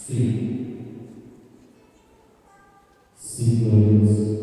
Sí, sí, gloria a Dios.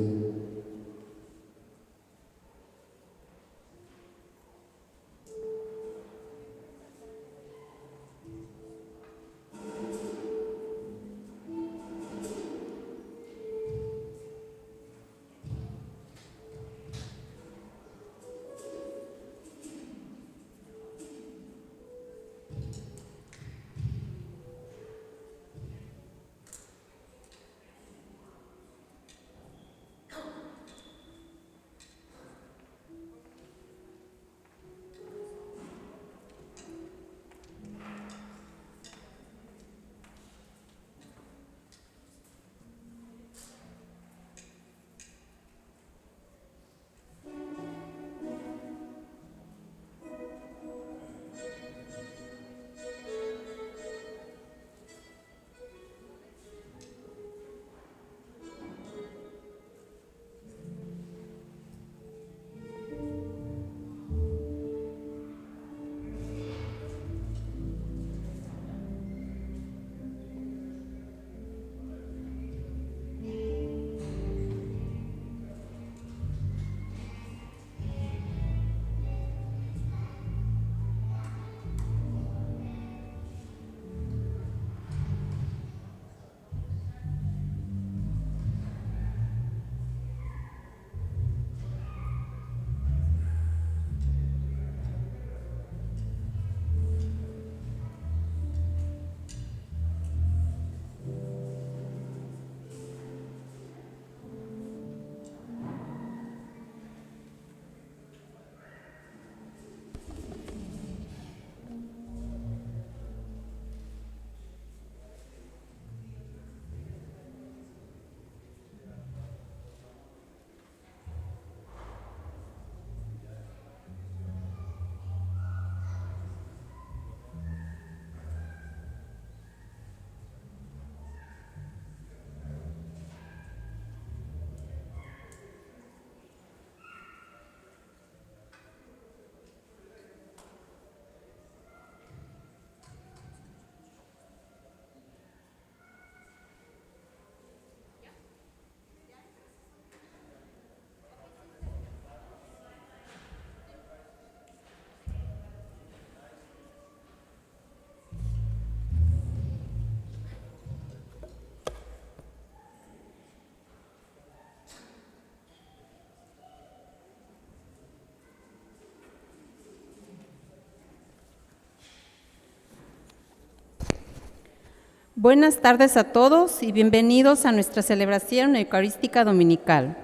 Buenas tardes a todos y bienvenidos a nuestra celebración eucarística dominical.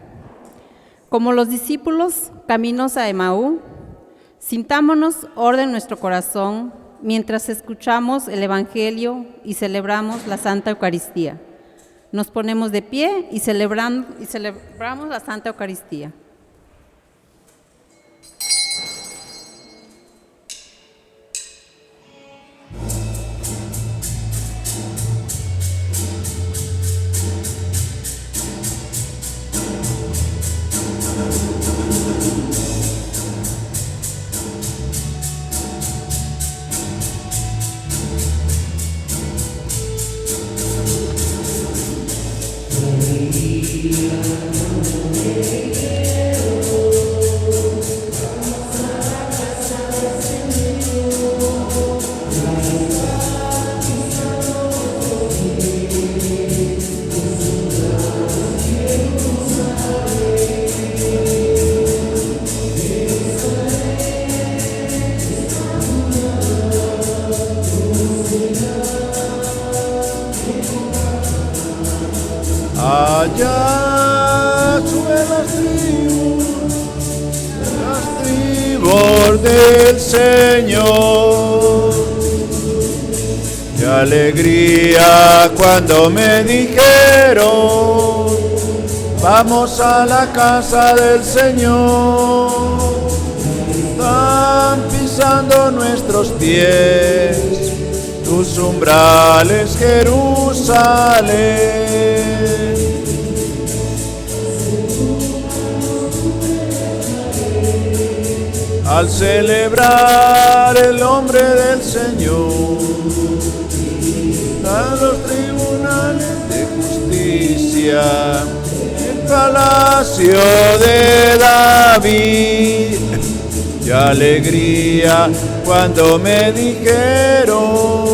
Como los discípulos caminos a Emaú, sintámonos orden en nuestro corazón mientras escuchamos el Evangelio y celebramos la Santa Eucaristía. Nos ponemos de pie y celebramos la Santa Eucaristía. Allá suben las tribus del Señor. Qué alegría cuando me dijeron, vamos a la casa del Señor. Están pisando nuestros pies tus umbrales, Jerusalén. Al celebrar el nombre del Señor, a los tribus gloria, el palacio de David. Y alegría cuando me dijeron,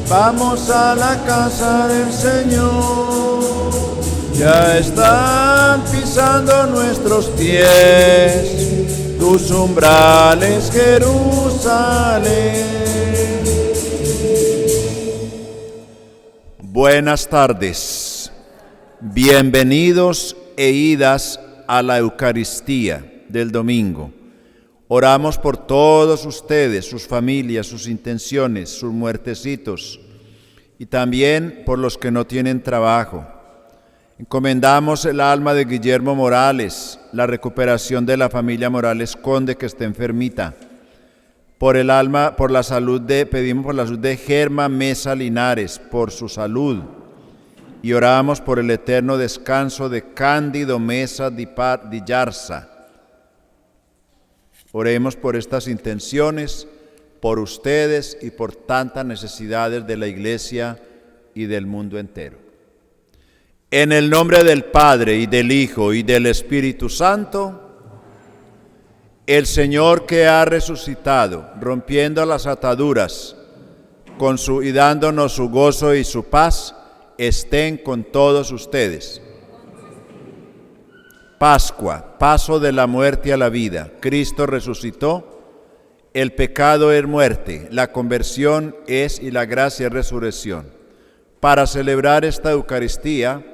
vamos a la casa del Señor. Ya están pisando nuestros pies tus umbrales, Jerusalén. Buenas tardes, bienvenidos e idas a la Eucaristía del domingo. Oramos por todos ustedes, sus familias, sus intenciones, sus muertecitos, y también por los que no tienen trabajo. Encomendamos el alma de Guillermo Morales, la recuperación de la familia Morales Conde que está enfermita. Pedimos por la salud de Germa Mesa Linares, por su salud. Y oramos por el eterno descanso de Cándido Mesa Di Yarza. Oremos por estas intenciones, por ustedes y por tantas necesidades de la Iglesia y del mundo entero. En el nombre del Padre, y del Hijo, y del Espíritu Santo, el Señor que ha resucitado, rompiendo las ataduras, y dándonos su gozo y su paz, estén con todos ustedes. Pascua, paso de la muerte a la vida. Cristo resucitó, el pecado es muerte, la conversión es y la gracia es resurrección. Para celebrar esta Eucaristía,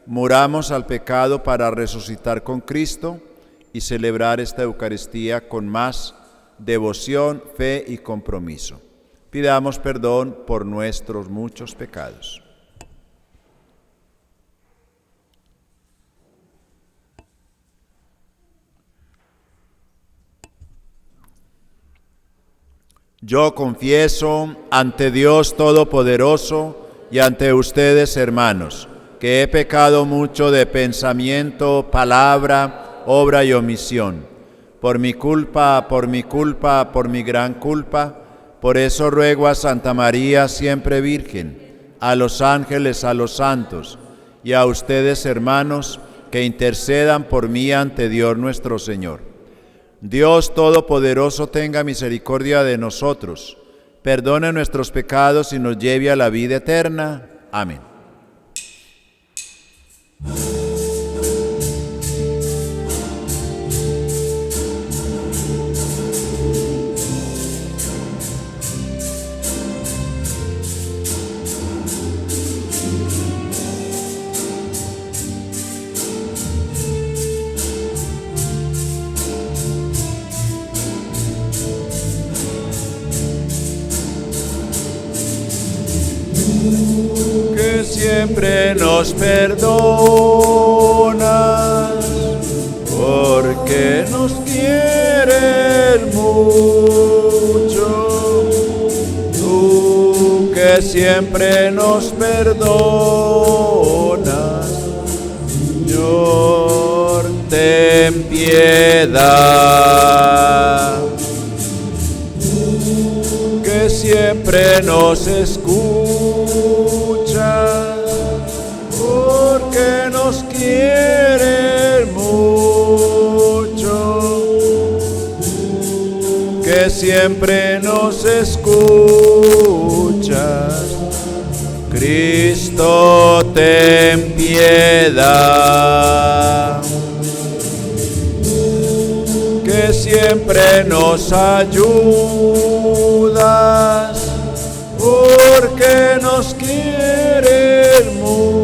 muramos al pecado para resucitar con Cristo y celebrar esta Eucaristía con más devoción, fe y compromiso. Pidamos perdón por nuestros muchos pecados. Yo confieso ante Dios Todopoderoso y ante ustedes, hermanos, que he pecado mucho de pensamiento, palabra, obra y omisión. Por mi culpa, por mi gran culpa. Por eso ruego a Santa María, siempre Virgen, a los ángeles, a los santos, y a ustedes, hermanos, que intercedan por mí ante Dios nuestro Señor. Dios Todopoderoso tenga misericordia de nosotros, perdone nuestros pecados y nos lleve a la vida eterna. Amén. Que siempre nos perdonas, porque nos quieres mucho. Tú que siempre nos perdonas, Señor, ten piedad. Que siempre nos escuchas, porque nos quieres mucho. Que siempre nos escuchas, Cristo, ten piedad. Que siempre nos ayudas, porque nos quieres mucho.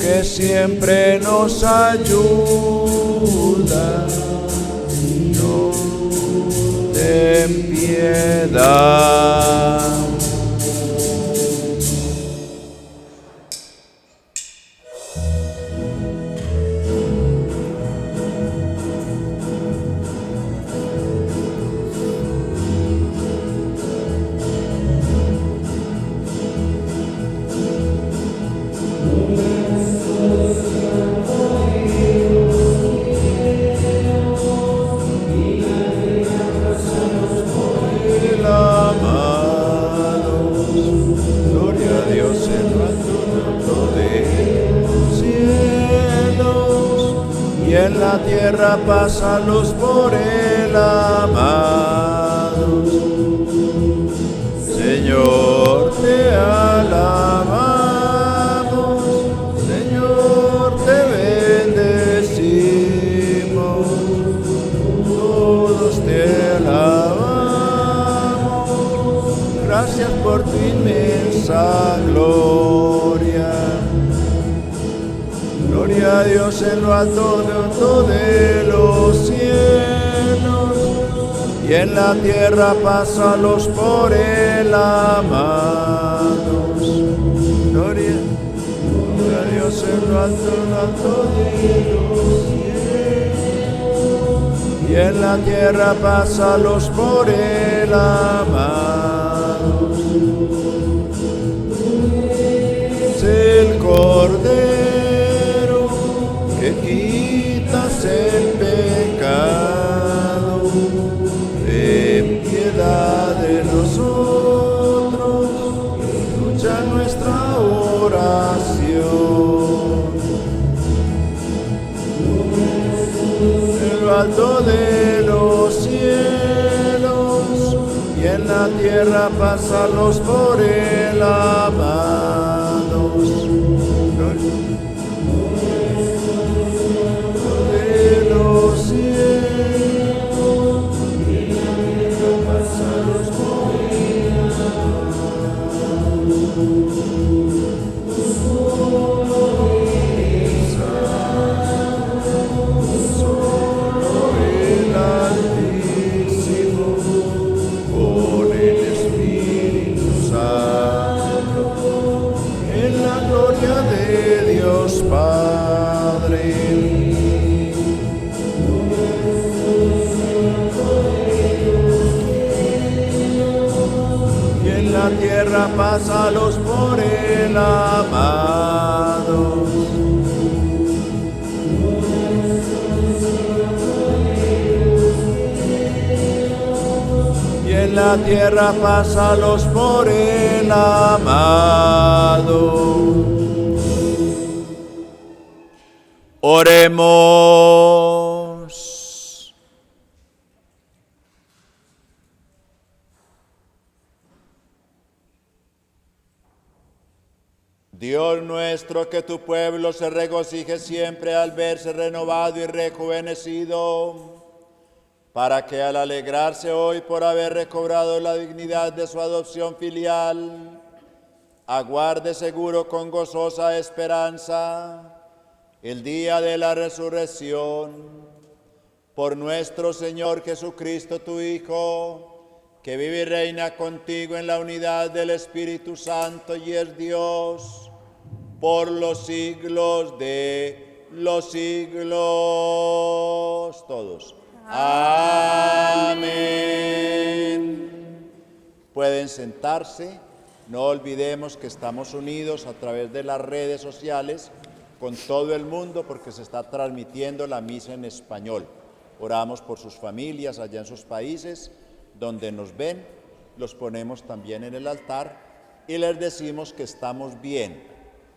Que siempre nos ayudas, Señor, ten piedad. en la tierra paz a los por él amados. Señor, te alabamos, Señor, te bendecimos, todos te alabamos, gracias por tu inmensa gloria. Gloria a Dios en lo alto de los cielos, y en la tierra paz a los por él amados. Gloria a Dios en lo alto de los cielos, y en la tierra paz a los por él amados. Es el Cordero que quitas el pecado, ten piedad de nosotros, escucha nuestra oración. En lo alto de los cielos, y en la tierra pásalos por él amados. De los cielos, y en la tierra pásalos por él amados. Solo el Altísimo, con el Espíritu Santo, en la gloria de Dios Padre. Y en la tierra pásalos por el amado. Y en la tierra pásalos por el amado. Oremos. Dios nuestro, que tu pueblo se regocije siempre al verse renovado y rejuvenecido, para que al alegrarse hoy por haber recobrado la dignidad de su adopción filial, aguarde seguro con gozosa esperanza el día de la resurrección. Por nuestro Señor Jesucristo, tu Hijo, que vive y reina contigo en la unidad del Espíritu Santo y es Dios por los siglos de los siglos. Todos. Amén. Pueden sentarse. No olvidemos que estamos unidos a través de las redes sociales con todo el mundo porque se está transmitiendo la misa en español. Oramos por sus familias allá en sus países donde nos ven, los ponemos también en el altar y les decimos que estamos bien,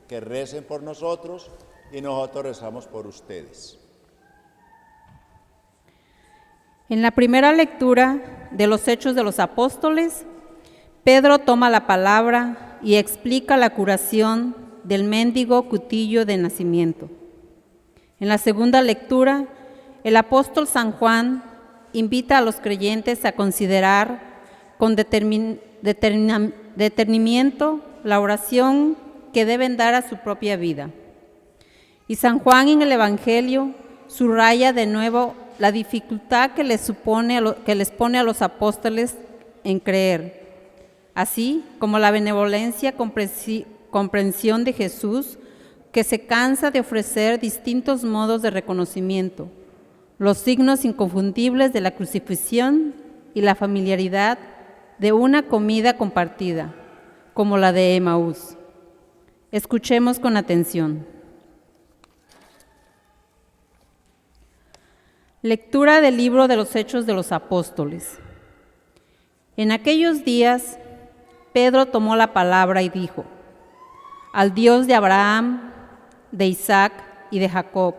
que recen por nosotros y nosotros rezamos por ustedes. En la primera lectura de los Hechos de los Apóstoles, Pedro toma la palabra y explica la curación del mendigo Cutillo de nacimiento. En la segunda lectura, el apóstol San Juan invita a los creyentes a considerar con detenimiento la oración que deben dar a su propia vida. Y San Juan en el Evangelio subraya de nuevo la dificultad que les pone a los apóstoles en creer, así como la benevolencia, comprensión de Jesús, que se cansa de ofrecer distintos modos de reconocimiento, los signos inconfundibles de la crucifixión y la familiaridad de una comida compartida, como la de Emaús. Escuchemos con atención. Lectura del libro de los Hechos de los Apóstoles. En aquellos días, Pedro tomó la palabra y dijo: al Dios de Abraham, de Isaac y de Jacob,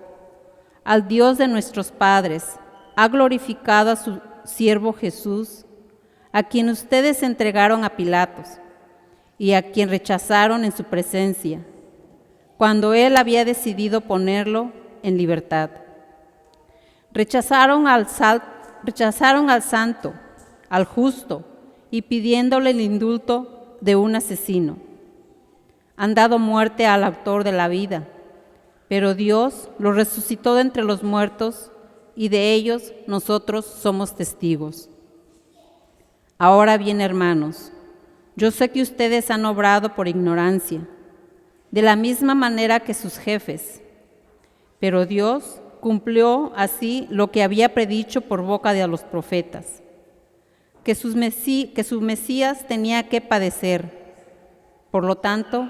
al Dios de nuestros padres, ha glorificado a su siervo Jesús, a quien ustedes entregaron a Pilatos y a quien rechazaron en su presencia, cuando él había decidido ponerlo en libertad. Rechazaron al santo, al justo, y pidiéndole el indulto de un asesino. Han dado muerte al autor de la vida, pero Dios lo resucitó de entre los muertos, y de ellos nosotros somos testigos. Ahora bien, hermanos, yo sé que ustedes han obrado por ignorancia, de la misma manera que sus jefes, pero Dios cumplió así lo que había predicho por boca de los profetas, que su Mesías tenía que padecer. Por lo tanto,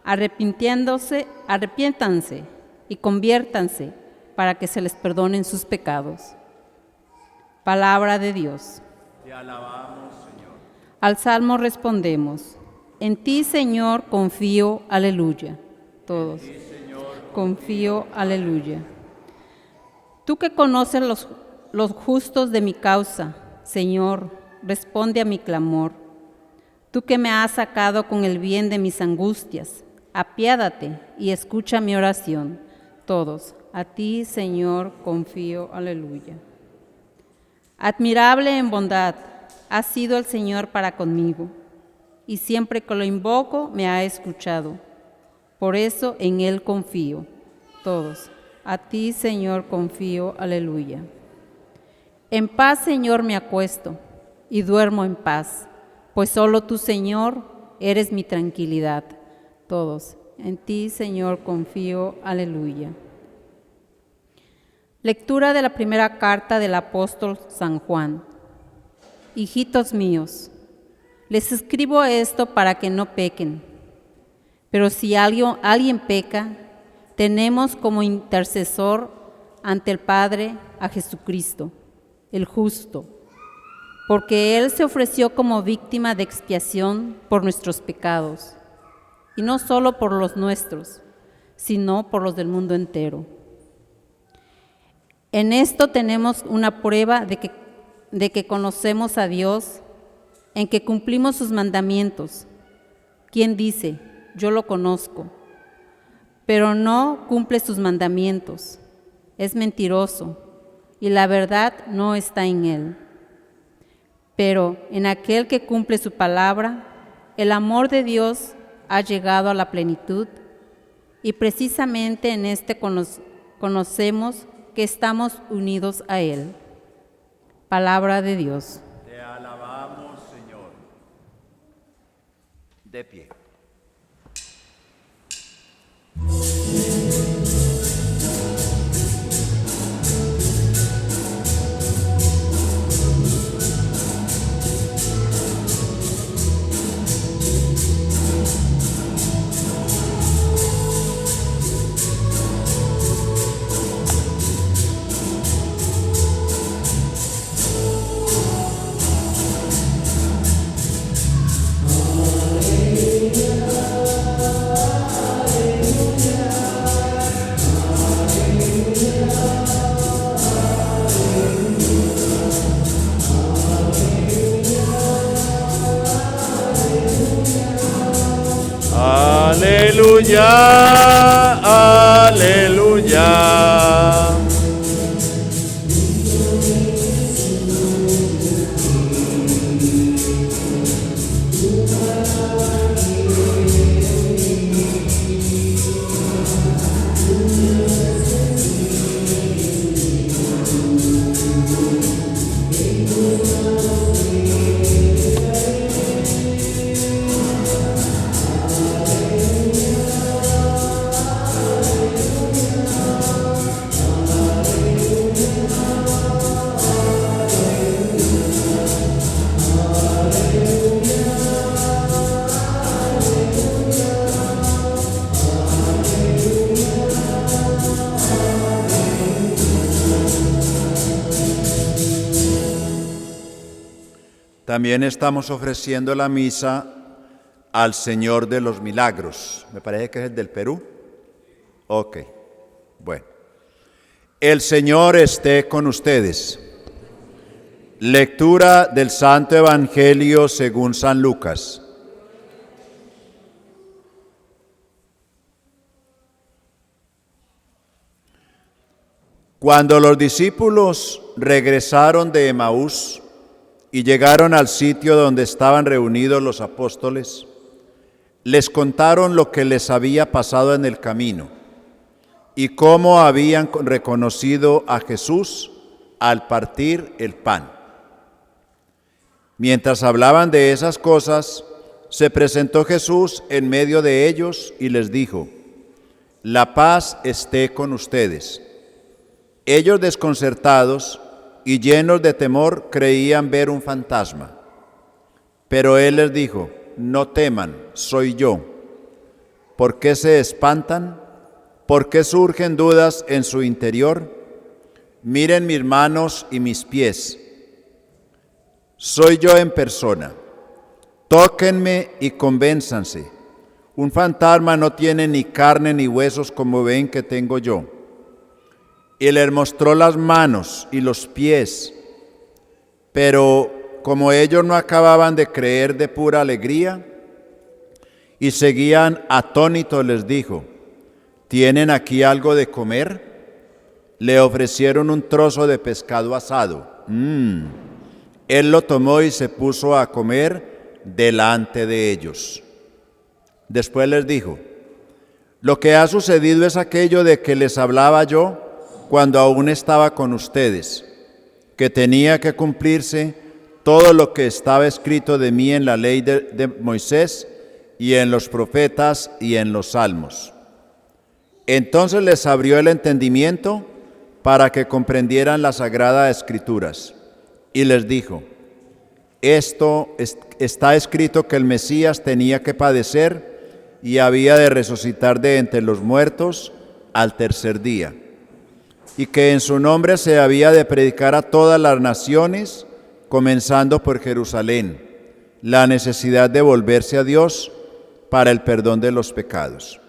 arrepiéntanse y conviértanse para que se les perdonen sus pecados. Palabra de Dios. Te alabamos, Señor. Al salmo respondemos: en ti, Señor, confío, aleluya. Todos. En ti, Señor, Confío, aleluya. Tú que conoces los justos de mi causa, Señor, responde a mi clamor. Tú que me has sacado con el bien de mis angustias, apiádate y escucha mi oración. Todos, a ti, Señor, confío, aleluya. Admirable en bondad ha sido el Señor para conmigo, y siempre que lo invoco me ha escuchado. Por eso en Él confío. Todos, a ti, Señor, confío, aleluya. En paz, Señor, me acuesto y duermo en paz, pues solo tú, Señor, eres mi tranquilidad. Todos, en ti, Señor, confío, aleluya. Lectura de la primera carta del apóstol San Juan. Hijitos míos, les escribo esto para que no pequen. Pero si alguien peca, tenemos como intercesor ante el Padre a Jesucristo, el justo, porque Él se ofreció como víctima de expiación por nuestros pecados, y no solo por los nuestros, sino por los del mundo entero. En esto tenemos una prueba de que conocemos a Dios, en que cumplimos sus mandamientos. ¿Quién dice, yo lo conozco, pero no cumple sus mandamientos? Es mentiroso, y la verdad no está en él. Pero en aquel que cumple su palabra, el amor de Dios ha llegado a la plenitud, y precisamente en este conocemos que estamos unidos a Él. Palabra de Dios. Te alabamos, Señor. De pie. Aleluya, aleluya. También estamos ofreciendo la misa al Señor de los Milagros. Me parece que es el del Perú. Ok, bueno. El Señor esté con ustedes. Lectura del Santo Evangelio según San Lucas. Cuando los discípulos regresaron de Emaús y llegaron al sitio donde estaban reunidos los apóstoles, les contaron lo que les había pasado en el camino y cómo habían reconocido a Jesús al partir el pan. Mientras hablaban de esas cosas, se presentó Jesús en medio de ellos y les dijo: «La paz esté con ustedes». Ellos, desconcertados y llenos de temor, creían ver un fantasma. Pero él les dijo: «No teman, soy yo». ¿Por qué se espantan? ¿Por qué surgen dudas en su interior? Miren mis manos y mis pies. Soy yo en persona. Tóquenme y convénzanse. Un fantasma no tiene ni carne ni huesos como ven que tengo yo. Y les mostró las manos y los pies. Pero como ellos no acababan de creer de pura alegría y seguían atónitos, les dijo: ¿tienen aquí algo de comer? Le ofrecieron un trozo de pescado asado. Él lo tomó y se puso a comer delante de ellos. Después les dijo: lo que ha sucedido es aquello de que les hablaba yo cuando aún estaba con ustedes, que tenía que cumplirse todo lo que estaba escrito de mí en la ley de Moisés y en los profetas y en los salmos. Entonces les abrió el entendimiento para que comprendieran las sagradas escrituras y les dijo: esto está escrito que el Mesías tenía que padecer y había de resucitar de entre los muertos al tercer día, y que en su nombre se había de predicar a todas las naciones, comenzando por Jerusalén, la necesidad de volverse a Dios para el perdón de los pecados.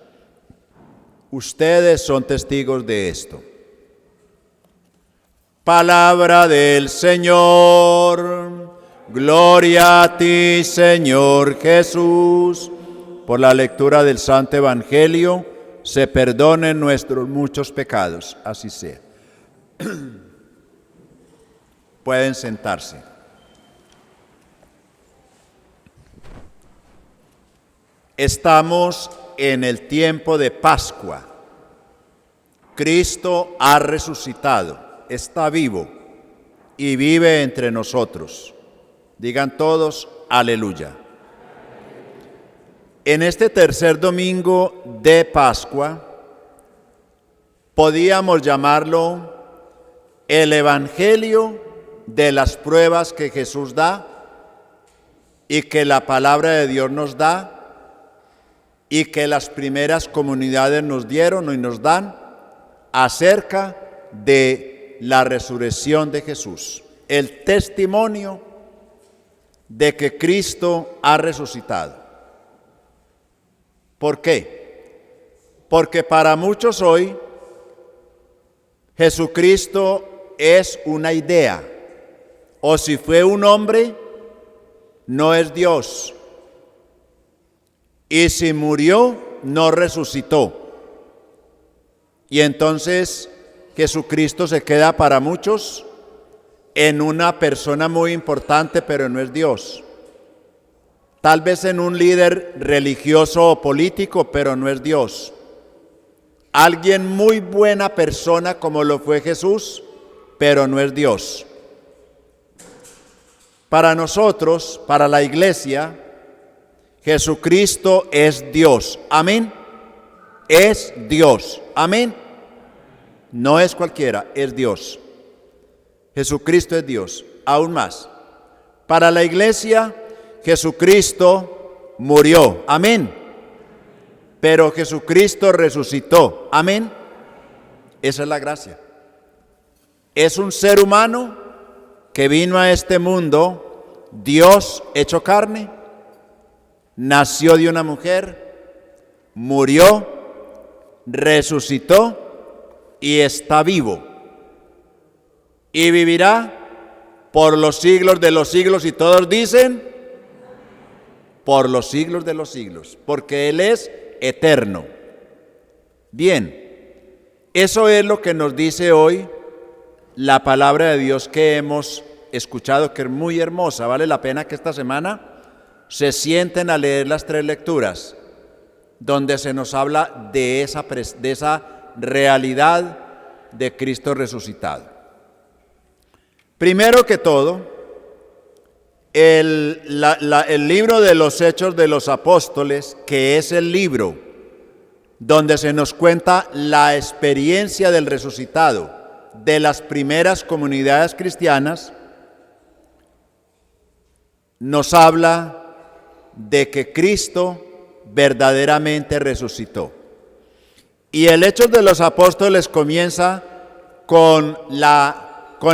Ustedes son testigos de esto. Palabra del Señor. Gloria a ti, Señor Jesús. Por la lectura del Santo Evangelio se perdonen nuestros muchos pecados. Así sea. Pueden sentarse. Estamos en el tiempo de Pascua. Cristo ha resucitado, está vivo y vive entre nosotros. Digan todos: aleluya. En este tercer domingo de Pascua, podíamos llamarlo el Evangelio de las pruebas que Jesús da y que la palabra de Dios nos da y que las primeras comunidades nos dieron y nos dan acerca de la resurrección de Jesús. El testimonio de que Cristo ha resucitado. ¿Por qué? Porque para muchos hoy Jesucristo es una idea, o si fue un hombre, no es Dios. Y si murió, no resucitó. Y entonces Jesucristo se queda para muchos en una persona muy importante, pero no es Dios. Tal vez en un líder religioso o político, pero no es Dios. Alguien muy buena persona como lo fue Jesús, pero no es Dios. Para nosotros, para la iglesia, Jesucristo es Dios. Amén. Es Dios. Amén. No es cualquiera, es Dios. Jesucristo es Dios. Aún más. Para la iglesia, Jesucristo murió. Amén. Pero Jesucristo resucitó. Amén. Esa es la gracia. Es un ser humano que vino a este mundo, Dios hecho carne, nació de una mujer, murió, resucitó y está vivo. y vivirá por los siglos de los siglos, y todos dicen, por los siglos de los siglos, porque Él es eterno. Bien, eso es lo que nos dice hoy la palabra de Dios que hemos escuchado, que es muy hermosa. Vale la pena que esta semana se sienten a leer las 3 lecturas, donde se nos habla de esa realidad de Cristo resucitado. Primero que todo, el libro de los Hechos de los Apóstoles, que es el libro donde se nos cuenta la experiencia del resucitado de las primeras comunidades cristianas, nos habla de que Cristo verdaderamente resucitó. Y el Hechos de los Apóstoles comienza con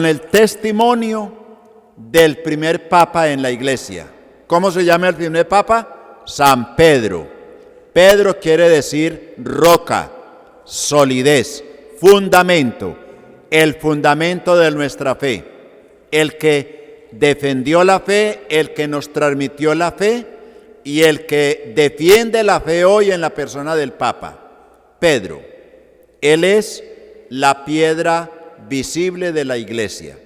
el testimonio del primer papa en la iglesia. ¿Cómo se llama el primer papa? San Pedro. Pedro quiere decir roca, solidez, fundamento, el fundamento de nuestra fe, el que defendió la fe, el que nos transmitió la fe y el que defiende la fe hoy en la persona del Papa, Pedro. Él es la piedra visible de la iglesia.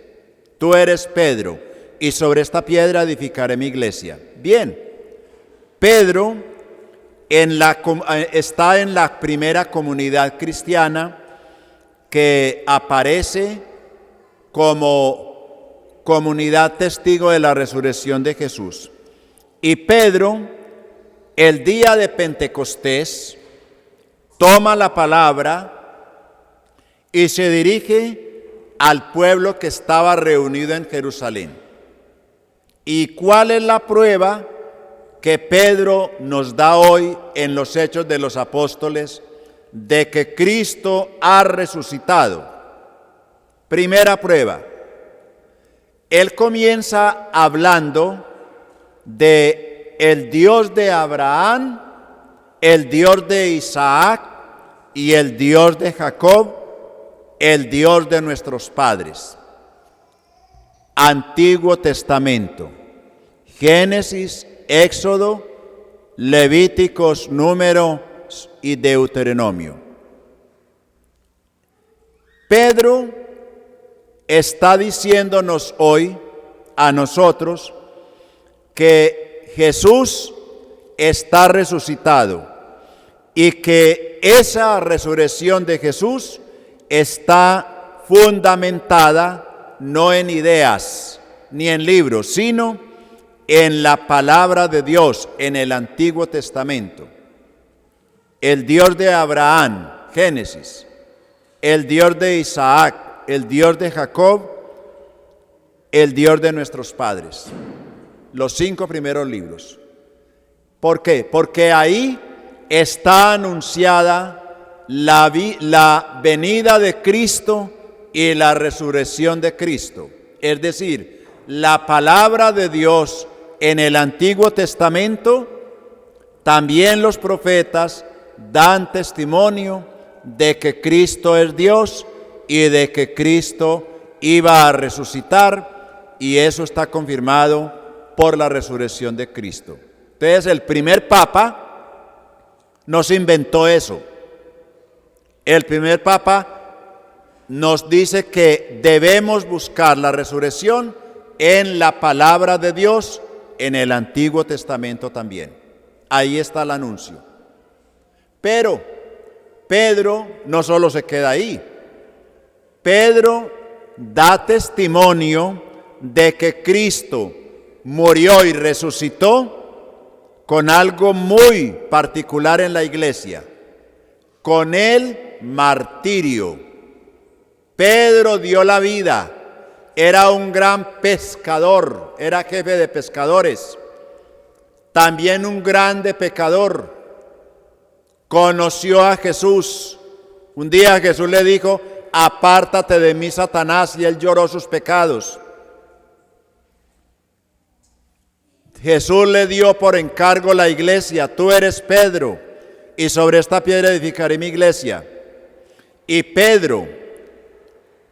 Tú eres Pedro, y sobre esta piedra edificaré mi iglesia. Bien, Pedro está en la primera comunidad cristiana que aparece como comunidad testigo de la resurrección de Jesús. Y Pedro, el día de Pentecostés, toma la palabra y se dirige al pueblo que estaba reunido en Jerusalén. ¿Y cuál es la prueba que Pedro nos da hoy en los Hechos de los Apóstoles de que Cristo ha resucitado? Primera prueba. Él comienza hablando de el Dios de Abraham, el Dios de Isaac y el Dios de Jacob, el Dios de nuestros padres. Antiguo Testamento, Génesis, Éxodo, Levíticos, Números y Deuteronomio. Pedro está diciéndonos hoy a nosotros que Jesús está resucitado y que esa resurrección de Jesús está fundamentada no en ideas ni en libros, sino en la palabra de Dios, en el Antiguo Testamento. El Dios de Abraham, Génesis, el Dios de Isaac, el Dios de Jacob, el Dios de nuestros padres. Los 5 primeros libros. ¿Por qué? Porque ahí está anunciada la venida de Cristo y la resurrección de Cristo. Es decir, la palabra de Dios en el Antiguo Testamento, también los profetas dan testimonio de que Cristo es Dios y de que Cristo iba a resucitar, y eso está confirmado por la resurrección de Cristo. Entonces, el primer papa no se inventó eso. El primer papa nos dice que debemos buscar la resurrección en la palabra de Dios, en el Antiguo Testamento también. Ahí está el anuncio. Pero Pedro no solo se queda ahí. Pedro da testimonio de que Cristo murió y resucitó con algo muy particular en la iglesia, con el martirio. Pedro dio la vida, era un gran pescador, era jefe de pescadores, también un grande pecador. Conoció a Jesús. Un día Jesús le dijo: apártate de mí, Satanás, y él lloró sus pecados. Jesús le dio por encargo la iglesia: tú eres Pedro, y sobre esta piedra edificaré mi iglesia. Y Pedro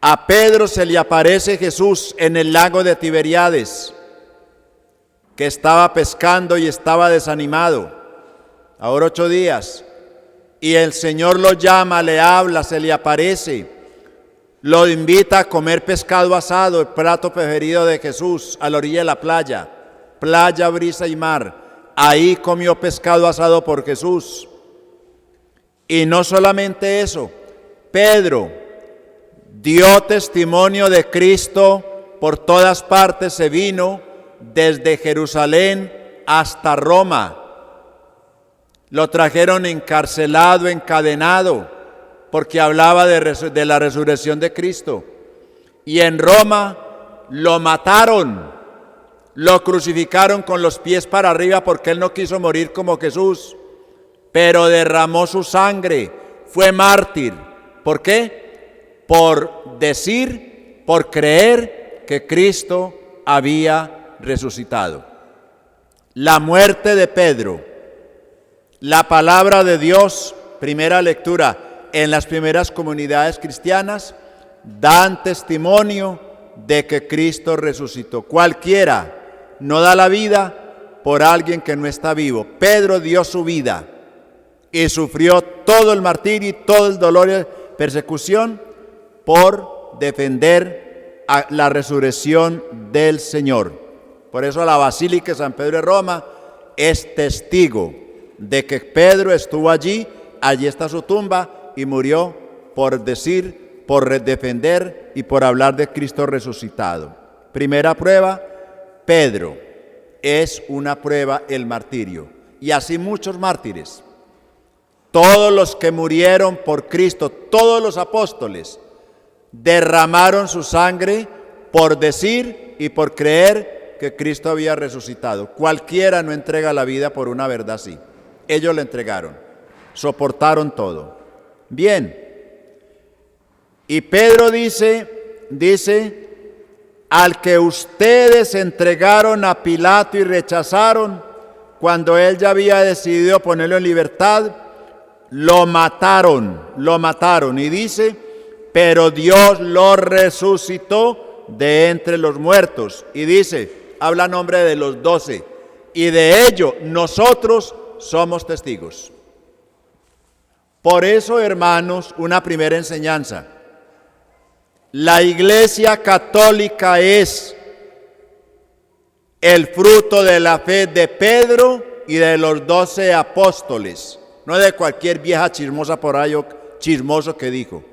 A Pedro se le aparece Jesús en el lago de Tiberíades, que estaba pescando y estaba desanimado, ahora 8 días, y el Señor lo llama, le habla, se le aparece, lo invita a comer pescado asado, el plato preferido de Jesús, a la orilla de la playa, brisa y mar. Ahí comió pescado asado por Jesús. Y no solamente eso, Pedro dio testimonio de Cristo por todas partes, se vino desde Jerusalén hasta Roma. Lo trajeron encarcelado, encadenado, porque hablaba de la resurrección de Cristo. Y en Roma lo mataron, lo crucificaron con los pies para arriba porque él no quiso morir como Jesús, pero derramó su sangre, fue mártir. ¿Por qué? Por decir, por creer que Cristo había resucitado. La muerte de Pedro, la palabra de Dios, primera lectura, en las primeras comunidades cristianas, dan testimonio de que Cristo resucitó. Cualquiera no da la vida por alguien que no está vivo. Pedro dio su vida y sufrió todo el martirio y todo el dolor y persecución por defender la resurrección del Señor. Por eso la Basílica de San Pedro de Roma es testigo de que Pedro estuvo allí está su tumba, y murió por decir, por defender y por hablar de Cristo resucitado. Primera prueba, Pedro, es una prueba el martirio. Y así muchos mártires. Todos los que murieron por Cristo, todos los apóstoles, derramaron su sangre por decir y por creer que Cristo había resucitado. Cualquiera no entrega la vida por una verdad así. Ellos la entregaron, soportaron todo. Bien, y Pedro dice, al que ustedes entregaron a Pilato y rechazaron, cuando él ya había decidido ponerlo en libertad, lo mataron. Y dice, pero Dios lo resucitó de entre los muertos. Y dice, habla en nombre de los 12, y de ello nosotros somos testigos. Por eso, hermanos, una primera enseñanza. La Iglesia Católica es el fruto de la fe de Pedro y de los 12 apóstoles, no de cualquier vieja chismosa por ahí o chismoso que dijo.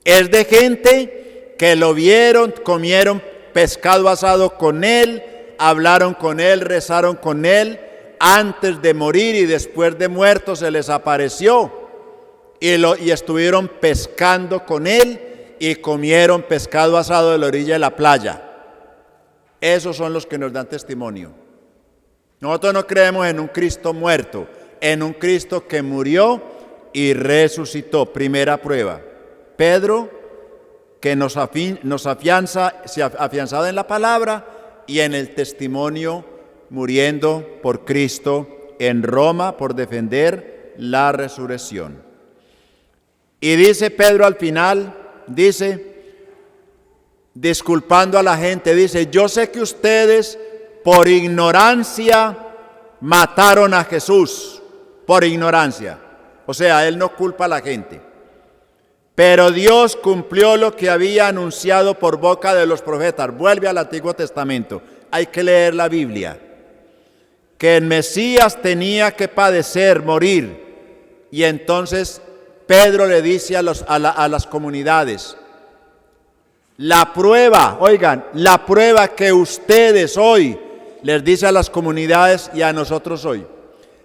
Es de gente que lo vieron, comieron pescado asado con él, hablaron con él, rezaron con él, antes de morir y después de muerto se les apareció. Y estuvieron pescando con él y comieron pescado asado de la orilla de la playa. Esos son los que nos dan testimonio. Nosotros no creemos en un Cristo muerto, en un Cristo que murió y resucitó. Primera prueba. Pedro, que se ha afianzado en la palabra y en el testimonio, muriendo por Cristo en Roma por defender la resurrección. Y dice Pedro al final, disculpando a la gente, dice, yo sé que ustedes por ignorancia mataron a Jesús, por ignorancia. O sea, él no culpa a la gente. Pero Dios cumplió lo que había anunciado por boca de los profetas. Vuelve al Antiguo Testamento, hay que leer la Biblia. Que el Mesías tenía que padecer, morir. Y entonces Pedro le dice a las comunidades, la prueba que ustedes hoy, les dice a las comunidades y a nosotros hoy,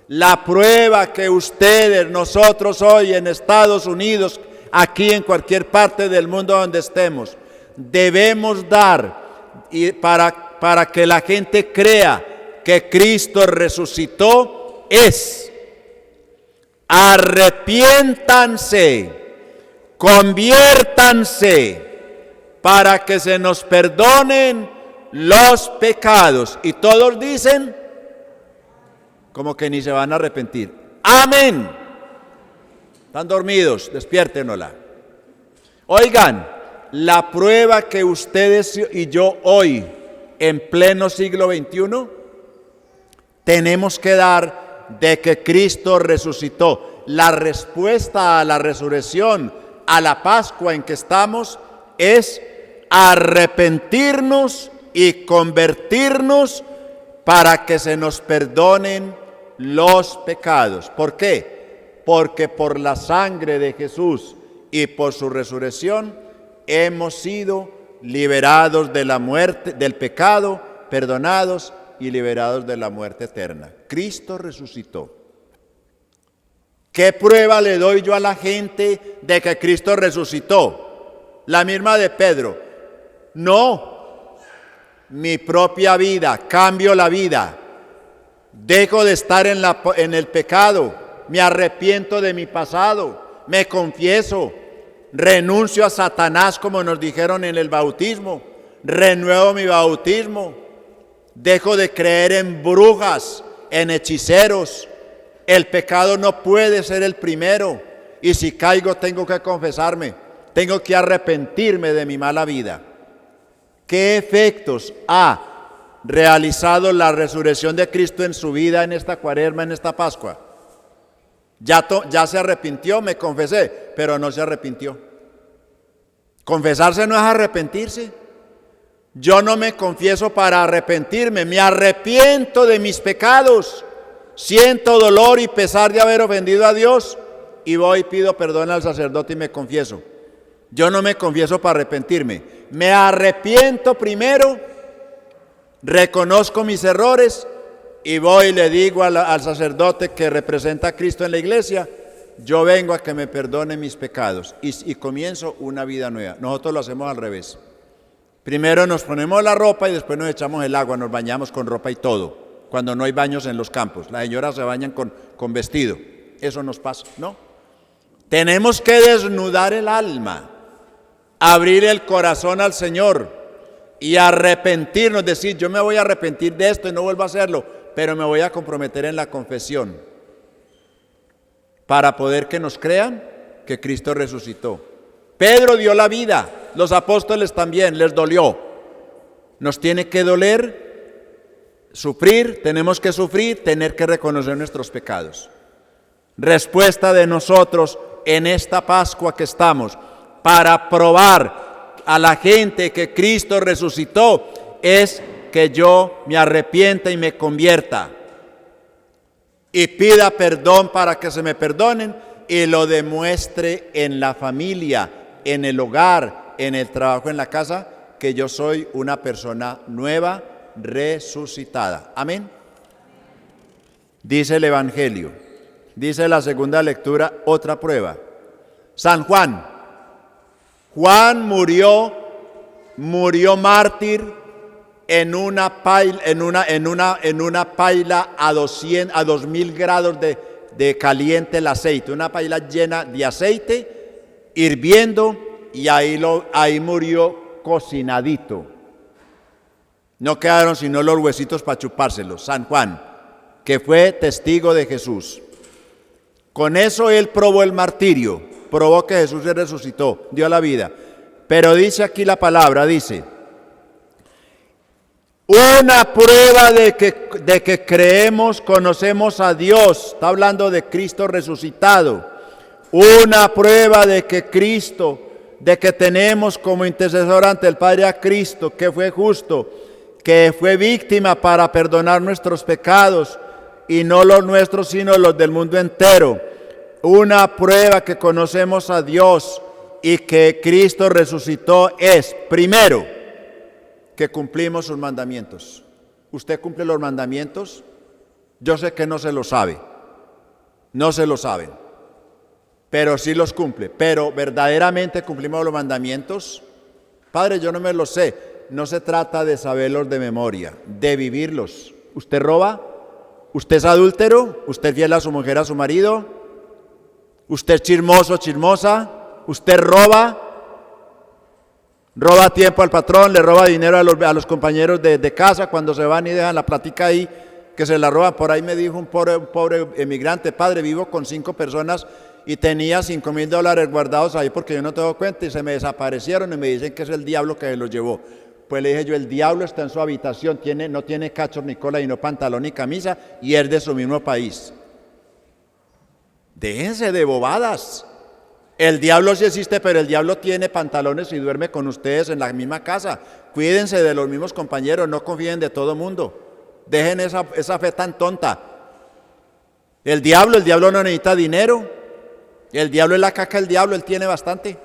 la prueba que ustedes, nosotros hoy en Estados Unidos, aquí en cualquier parte del mundo donde estemos, debemos dar y para que la gente crea que Cristo resucitó es: arrepiéntanse, conviértanse, para que se nos perdonen los pecados. Y todos dicen, como que ni se van a arrepentir. Amén. Están dormidos, despiértenosla. Oigan, la prueba que ustedes y yo hoy, en pleno siglo XXI, tenemos que dar de que Cristo resucitó. La respuesta a la resurrección, a la Pascua en que estamos, es arrepentirnos y convertirnos para que se nos perdonen los pecados. ¿Por qué? Porque por la sangre de Jesús y por su resurrección hemos sido liberados de la muerte, del pecado, perdonados y liberados de la muerte eterna. Cristo resucitó. ¿Qué prueba le doy yo a la gente de que Cristo resucitó? La misma de Pedro. No, mi propia vida, cambio la vida. Dejo de estar en el pecado, me arrepiento de mi pasado, me confieso, renuncio a Satanás como nos dijeron en el bautismo, renuevo mi bautismo, dejo de creer en brujas, en hechiceros. El pecado no puede ser el primero y si caigo tengo que confesarme, tengo que arrepentirme de mi mala vida. ¿Qué efectos ha realizado la resurrección de Cristo en su vida en esta Cuaresma, en esta Pascua? Ya se arrepintió, me confesé, pero no se arrepintió. Confesarse no es arrepentirse. Yo no me confieso para arrepentirme, me arrepiento de mis pecados, siento dolor y pesar de haber ofendido a Dios y voy y pido perdón al sacerdote y me confieso. Yo no me confieso para arrepentirme, me arrepiento primero, reconozco mis errores y voy y le digo al sacerdote que representa a Cristo en la iglesia, yo vengo a que me perdone mis pecados y comienzo una vida nueva. Nosotros lo hacemos al revés. Primero nos ponemos la ropa y después nos echamos el agua, nos bañamos con ropa y todo, cuando no hay baños en los campos. Las señoras se bañan con vestido. Eso nos pasa, ¿no? Tenemos que desnudar el alma, abrir el corazón al Señor y arrepentirnos, decir, yo me voy a arrepentir de esto y no vuelvo a hacerlo, pero me voy a comprometer en la confesión para poder que nos crean que Cristo resucitó. Pedro dio la vida, los apóstoles también, les dolió. Nos tiene que doler, sufrir, tenemos que sufrir, tener que reconocer nuestros pecados. Respuesta de nosotros en esta Pascua que estamos, para probar a la gente que Cristo resucitó, es que yo me arrepienta y me convierta y pida perdón para que se me perdonen y lo demuestre en la familia, en el hogar, en el trabajo, en la casa, que yo soy una persona nueva, resucitada. Amén. Dice el Evangelio, dice la segunda lectura, otra prueba. San Juan. Juan murió mártir en una paila a 2000 grados de caliente el aceite, una paila llena de aceite hirviendo y ahí murió cocinadito. No quedaron sino los huesitos para chupárselos. San Juan, que fue testigo de Jesús. Con eso él probó el martirio, probó que Jesús se resucitó, dio la vida. Pero dice aquí la palabra, dice, una prueba de que creemos, conocemos a Dios, está hablando de Cristo resucitado. Una prueba de que Cristo, de que tenemos como intercesor ante el Padre a Cristo, que fue justo, que fue víctima para perdonar nuestros pecados, y no los nuestros, sino los del mundo entero. Una prueba que conocemos a Dios y que Cristo resucitó es, primero, que cumplimos sus mandamientos. ¿Usted cumple los mandamientos? Yo sé que no se lo sabe, no se lo saben, pero sí los cumple. Pero verdaderamente cumplimos los mandamientos. Padre, yo no me los sé. No se trata de saberlos de memoria, de vivirlos. ¿Usted roba? ¿Usted es adúltero? ¿Usted es fiel a su mujer, a su marido? ¿Usted es chismoso, chismosa? ¿Usted roba? ¿Roba tiempo al patrón? ¿Le roba dinero a los compañeros de casa cuando se van y dejan la plática ahí, que se la roban? Por ahí me dijo un pobre emigrante, padre, vivo con 5 personas y tenía $5,000 guardados ahí porque yo no tengo cuenta y se me desaparecieron y me dicen que es el diablo que se los llevó. Pues le dije yo, el diablo está en su habitación, no tiene cachos ni cola y no pantalón ni camisa y es de su mismo país. Déjense de bobadas. El diablo sí existe, pero el diablo tiene pantalones y duerme con ustedes en la misma casa. Cuídense de los mismos compañeros, no confíen de todo mundo. Dejen esa fe tan tonta. El diablo no necesita dinero. El diablo es la caca del diablo, él tiene bastante.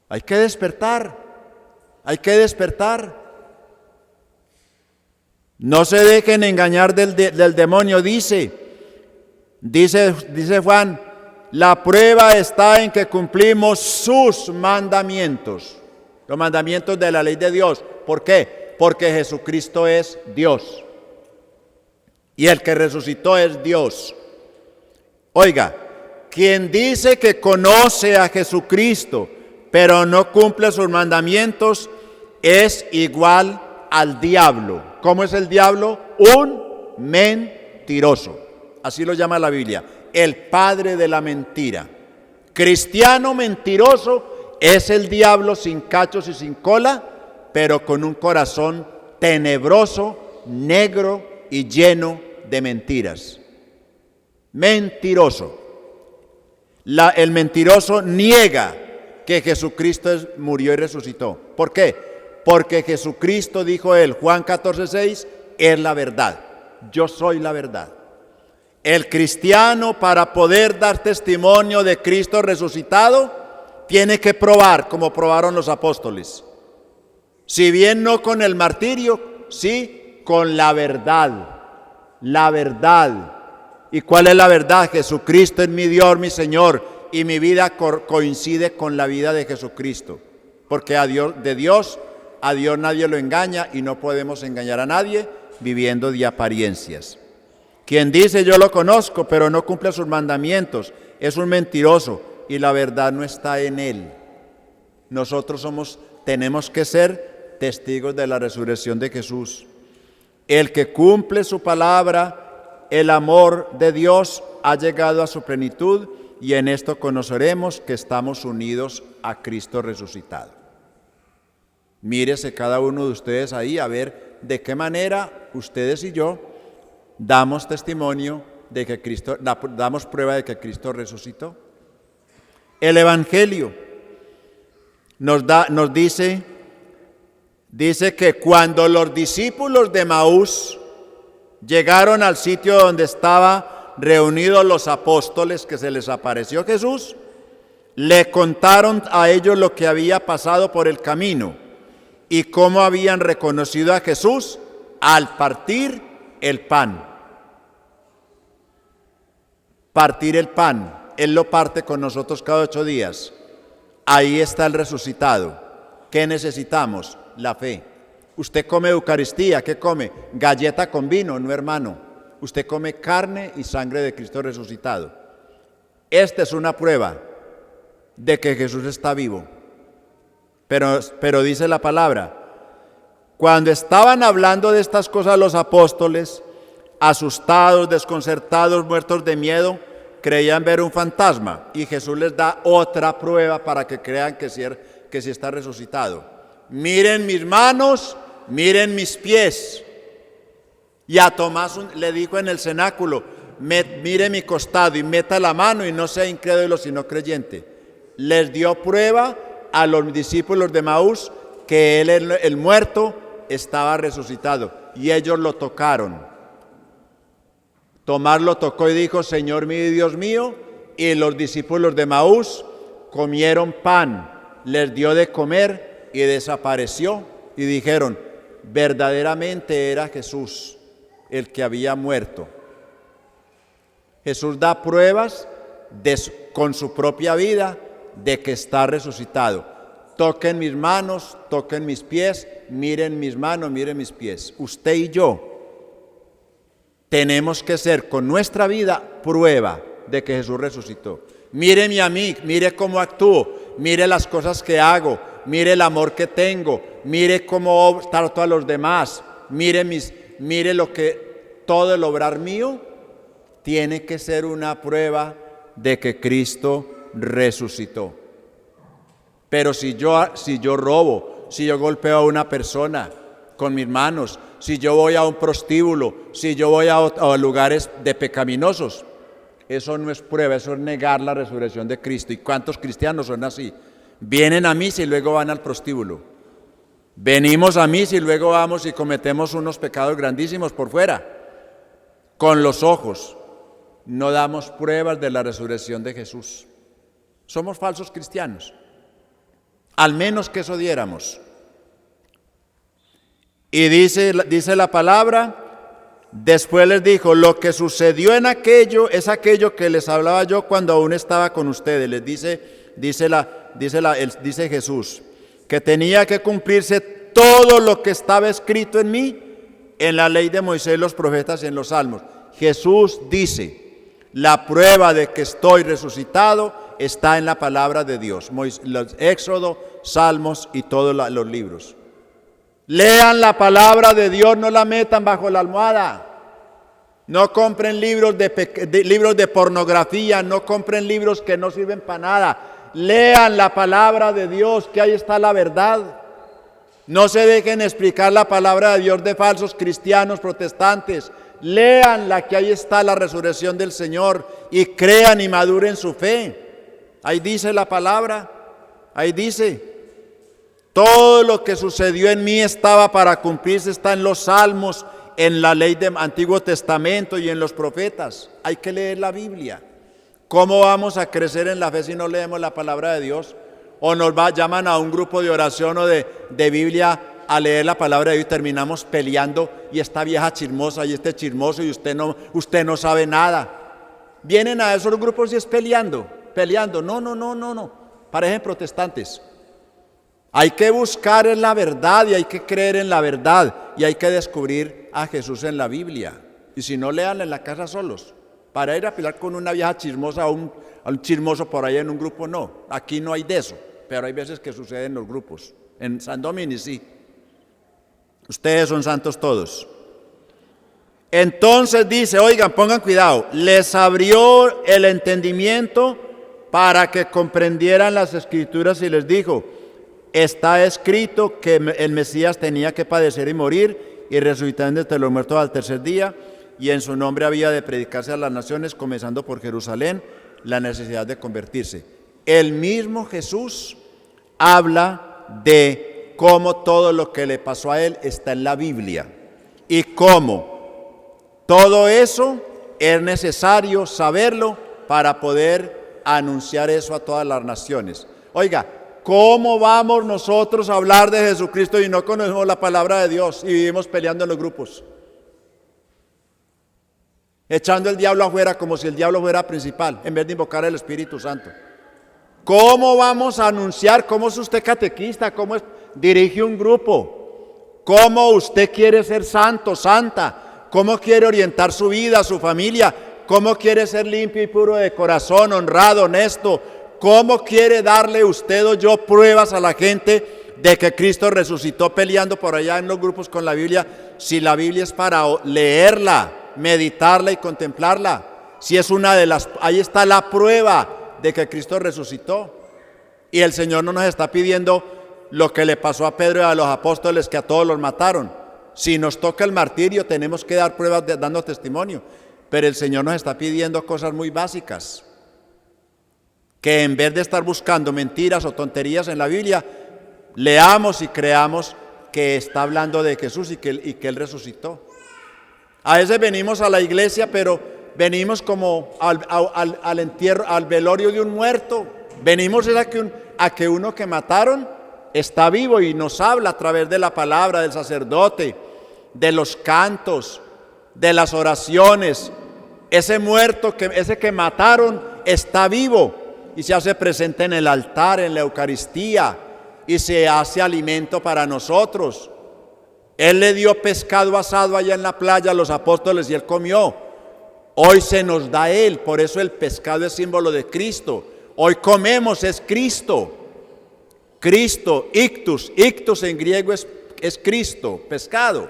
Hay que despertar. No se dejen engañar del demonio, dice Juan, la prueba está en que cumplimos sus mandamientos, los mandamientos de la ley de Dios. ¿Por qué? Porque Jesucristo es Dios. Y el que resucitó es Dios. Oiga, quien dice que conoce a Jesucristo, pero no cumple sus mandamientos, es igual al diablo. ¿Cómo es el diablo? Un mentiroso. Así lo llama la Biblia, el padre de la mentira. Cristiano mentiroso es el diablo sin cachos y sin cola, pero con un corazón tenebroso, negro y lleno de mentiras. Mentiroso. El mentiroso niega que Jesucristo murió y resucitó. ¿Por qué? Porque Jesucristo, dijo él, Juan 14:6, es la verdad. Yo soy la verdad. El cristiano, para poder dar testimonio de Cristo resucitado, tiene que probar, como probaron los apóstoles. Si bien no con el martirio, sí con la verdad. La verdad. ¿Y cuál es la verdad? Jesucristo es mi Dios, mi Señor, y mi vida coincide con la vida de Jesucristo. Porque a Dios nadie lo engaña y no podemos engañar a nadie viviendo de apariencias. Quien dice yo lo conozco, pero no cumple sus mandamientos, es un mentiroso y la verdad no está en él. Nosotros tenemos que ser testigos de la resurrección de Jesús. El que cumple su palabra, el amor de Dios ha llegado a su plenitud y en esto conoceremos que estamos unidos a Cristo resucitado. Mírese cada uno de ustedes ahí a ver de qué manera ustedes y yo damos testimonio de que damos prueba de que Cristo resucitó. El Evangelio nos dice que cuando los discípulos de Emaús llegaron al sitio donde estaban reunidos los apóstoles, que se les apareció Jesús, le contaron a ellos lo que había pasado por el camino y cómo habían reconocido a Jesús al partir el pan. Partir el pan, Él lo parte con nosotros cada 8 días. Ahí está el resucitado. ¿Qué necesitamos? La fe. Usted come Eucaristía, ¿qué come? Galleta con vino, no hermano. Usted come carne y sangre de Cristo resucitado. Esta es una prueba de que Jesús está vivo. Pero dice la palabra, cuando estaban hablando de estas cosas los apóstoles, asustados, desconcertados, muertos de miedo, creían ver un fantasma. Y Jesús les da otra prueba para que crean que sí está resucitado. Miren mis manos, miren mis pies. Y a Tomás le dijo en el cenáculo, mire mi costado y meta la mano y no sea incrédulo sino creyente. Les dio prueba a los discípulos de Emaús que él, el muerto, estaba resucitado y ellos lo tocaron. Tomás lo tocó y dijo, Señor mío y Dios mío, y los discípulos de Emaús comieron pan, les dio de comer y desapareció y dijeron, verdaderamente era Jesús el que había muerto. Jesús da pruebas con su propia vida de que está resucitado. Toquen mis manos, toquen mis pies, miren mis manos, miren mis pies. Usted y yo tenemos que ser con nuestra vida prueba de que Jesús resucitó. Míreme a mí, mire cómo actúo, mire las cosas que hago, mire el amor que tengo, mire cómo trato a los demás, mire todo el obrar mío tiene que ser una prueba de que Cristo resucitó. Pero si yo robo, si yo golpeo a una persona con mis manos, si yo voy a un prostíbulo, si yo voy a lugares de pecaminosos, eso no es prueba, eso es negar la resurrección de Cristo. ¿Y cuántos cristianos son así? Vienen a misa y luego van al prostíbulo. Venimos a misa y luego vamos y cometemos unos pecados grandísimos por fuera. Con los ojos no damos pruebas de la resurrección de Jesús. Somos falsos cristianos. Al menos que eso diéramos. Y dice la palabra, después les dijo, lo que sucedió en aquello es aquello que les hablaba yo cuando aún estaba con ustedes. Les dice Jesús, que tenía que cumplirse todo lo que estaba escrito en mí, en la ley de Moisés, los profetas y en los salmos. Jesús dice, la prueba de que estoy resucitado está en la palabra de Dios. Éxodo, Salmos y todos los libros. Lean la palabra de Dios, no la metan bajo la almohada. No compren libros de pornografía, no compren libros que no sirven para nada. Lean la palabra de Dios, que ahí está la verdad. No se dejen explicar la palabra de Dios de falsos cristianos protestantes. Leanla, que ahí está la resurrección del Señor, y crean y maduren su fe. Ahí dice la palabra, ahí dice. Todo lo que sucedió en mí estaba para cumplirse, está en los salmos, en la ley del Antiguo Testamento y en los profetas. Hay que leer la Biblia. ¿Cómo vamos a crecer en la fe si no leemos la palabra de Dios? O llaman a un grupo de oración o de Biblia a leer la palabra de Dios y terminamos peleando, y esta vieja chismosa y este chismoso, y usted no sabe nada. Vienen a esos grupos y es peleando. No. Parecen protestantes. Hay que buscar en la verdad y hay que creer en la verdad y hay que descubrir a Jesús en la Biblia. Y si no, léanla en la casa solos. Para ir a pelear con una vieja chismosa o un chismoso por ahí en un grupo, no. Aquí no hay de eso, pero hay veces que sucede en los grupos. En San Domini sí. Ustedes son santos todos. Entonces dice, oigan, pongan cuidado, les abrió el entendimiento para que comprendieran las Escrituras y les dijo, está escrito que el Mesías tenía que padecer y morir y resucitar entre los muertos al tercer día, y en su nombre había de predicarse a las naciones, comenzando por Jerusalén, la necesidad de convertirse. El mismo Jesús habla de cómo todo lo que le pasó a él está en la Biblia y cómo todo eso es necesario saberlo para poder anunciar eso a todas las naciones. Oiga, ¿cómo vamos nosotros a hablar de Jesucristo y no conocemos la palabra de Dios y vivimos peleando en los grupos? Echando el diablo afuera como si el diablo fuera principal, en vez de invocar al Espíritu Santo. ¿Cómo vamos a anunciar? ¿Cómo es usted catequista? ¿Cómo dirige un grupo? ¿Cómo usted quiere ser santo, santa? ¿Cómo quiere orientar su vida, su familia? ¿Cómo quiere ser limpio y puro de corazón, honrado, honesto? ¿Cómo quiere darle usted o yo pruebas a la gente de que Cristo resucitó peleando por allá en los grupos con la Biblia? Si la Biblia es para leerla, meditarla y contemplarla. Si es ahí está la prueba de que Cristo resucitó. Y el Señor no nos está pidiendo lo que le pasó a Pedro y a los apóstoles, que a todos los mataron. Si nos toca el martirio, tenemos que dar pruebas dando testimonio. Pero el Señor nos está pidiendo cosas muy básicas, que en vez de estar buscando mentiras o tonterías en la Biblia, leamos y creamos que está hablando de Jesús y que Él resucitó. A veces venimos a la iglesia, pero venimos como al entierro, al velorio de un muerto. Venimos a que uno que mataron está vivo y nos habla a través de la palabra del sacerdote, de los cantos, de las oraciones. Ese muerto, ese que mataron, está vivo y se hace presente en el altar, en la Eucaristía, y se hace alimento para nosotros. Él le dio pescado asado allá en la playa a los apóstoles y Él comió. Hoy se nos da Él, por eso el pescado es símbolo de Cristo. Hoy comemos, es Cristo. Cristo, ictus en griego es Cristo, pescado.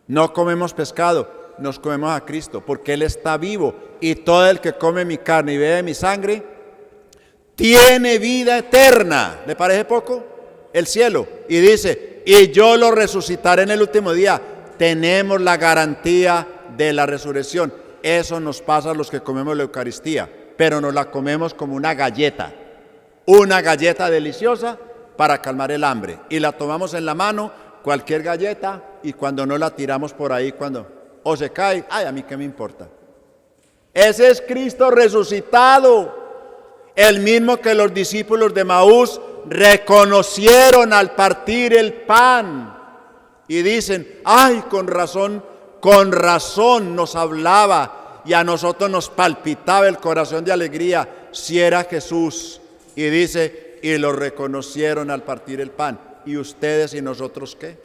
No comemos pescado. nos comemos a Cristo, porque Él está vivo, y todo el que come mi carne y bebe mi sangre tiene vida eterna. ¿Le parece poco? El cielo. Y dice, y yo lo resucitaré en el último día. Tenemos la garantía de la resurrección. Eso nos pasa a los que comemos la Eucaristía, pero nos la comemos como una galleta deliciosa para calmar el hambre, y la tomamos en la mano, cualquier galleta, y cuando no la tiramos por ahí, o se cae, ay, a mí qué me importa. Ese es Cristo resucitado, el mismo que los discípulos de Maús reconocieron al partir el pan y dicen, ay, con razón nos hablaba y a nosotros nos palpitaba el corazón de alegría si era Jesús. Y dice, y lo reconocieron al partir el pan. ¿Y ustedes y nosotros qué?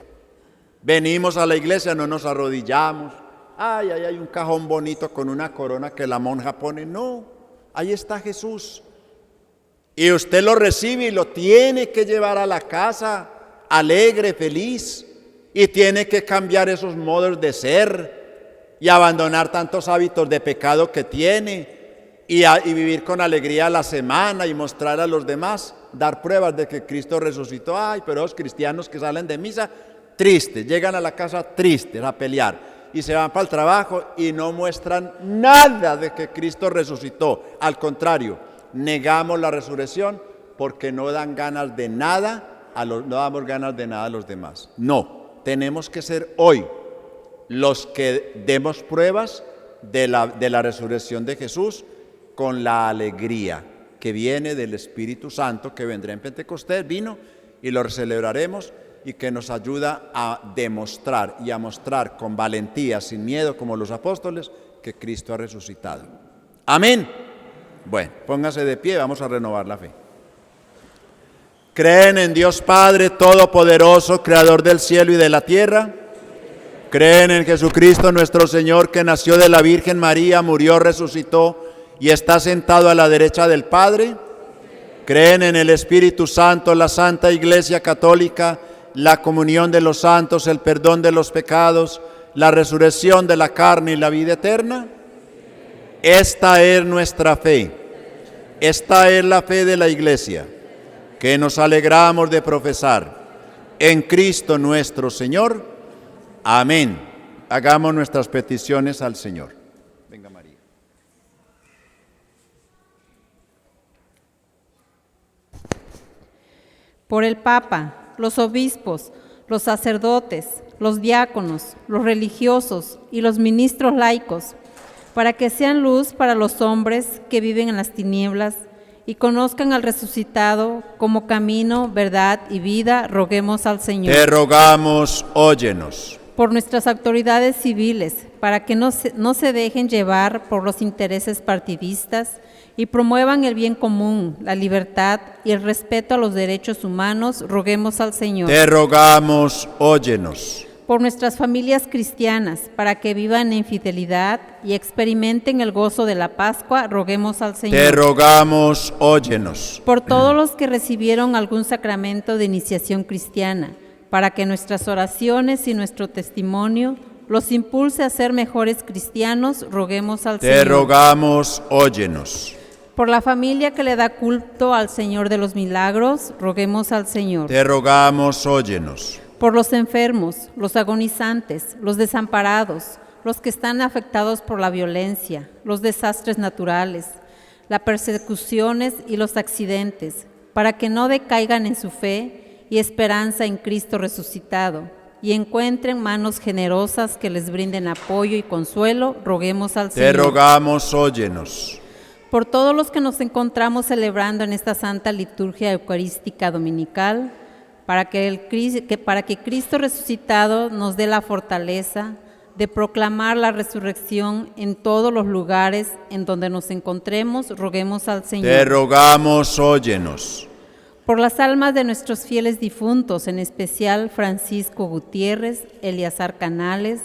Venimos a la iglesia, no nos arrodillamos. Ay, hay un cajón bonito con una corona que la monja pone. No, ahí está Jesús. Y usted lo recibe y lo tiene que llevar a la casa alegre, feliz. Y tiene que cambiar esos modos de ser y abandonar tantos hábitos de pecado que tiene y vivir con alegría la semana y mostrar a los demás, dar pruebas de que Cristo resucitó. Ay, pero los cristianos que salen de misa tristes, llegan a la casa tristes a pelear y se van para el trabajo y no muestran nada de que Cristo resucitó. Al contrario, negamos la resurrección porque no dan ganas de nada, no damos ganas de nada a los demás. No, tenemos que ser hoy los que demos pruebas de la resurrección de Jesús con la alegría que viene del Espíritu Santo, que vendrá en Pentecostés, vino y lo celebraremos, y que nos ayuda a demostrar y a mostrar con valentía, sin miedo, como los apóstoles, que Cristo ha resucitado. Amén. Bueno, póngase de pie, vamos a renovar la fe. ¿Creen en Dios Padre Todopoderoso, Creador del cielo y de la tierra? ¿Creen en Jesucristo nuestro Señor, que nació de la Virgen María, murió, resucitó y está sentado a la derecha del Padre? ¿Creen en el Espíritu Santo, la Santa Iglesia Católica, la comunión de los santos, el perdón de los pecados, la resurrección de la carne y la vida eterna? Esta es nuestra fe. Esta es la fe de la Iglesia, que nos alegramos de profesar en Cristo nuestro Señor. Amén. Hagamos nuestras peticiones al Señor. Venga María. Por el Papa, los obispos, los sacerdotes, los diáconos, los religiosos y los ministros laicos, para que sean luz para los hombres que viven en las tinieblas y conozcan al resucitado como camino, verdad y vida, roguemos al Señor. Te rogamos, óyenos. Por nuestras autoridades civiles, para que no se dejen llevar por los intereses partidistas y promuevan el bien común, la libertad y el respeto a los derechos humanos, roguemos al Señor. Te rogamos, óyenos. Por nuestras familias cristianas, para que vivan en fidelidad y experimenten el gozo de la Pascua, roguemos al Señor. Te rogamos, óyenos. Por todos los que recibieron algún sacramento de iniciación cristiana, para que nuestras oraciones y nuestro testimonio los impulse a ser mejores cristianos, roguemos al Señor. Te rogamos, óyenos. Por la familia que le da culto al Señor de los milagros, roguemos al Señor. Te rogamos, óyenos. Por los enfermos, los agonizantes, los desamparados, los que están afectados por la violencia, los desastres naturales, las persecuciones y los accidentes, para que no decaigan en su fe y esperanza en Cristo resucitado, y encuentren manos generosas que les brinden apoyo y consuelo, roguemos al Señor. Te rogamos, óyenos. Por todos los que nos encontramos celebrando en esta Santa Liturgia Eucarística Dominical, para que Cristo resucitado nos dé la fortaleza de proclamar la resurrección en todos los lugares en donde nos encontremos, roguemos al Señor. Te rogamos, óyenos. Por las almas de nuestros fieles difuntos, en especial Francisco Gutiérrez, Eleazar Canales,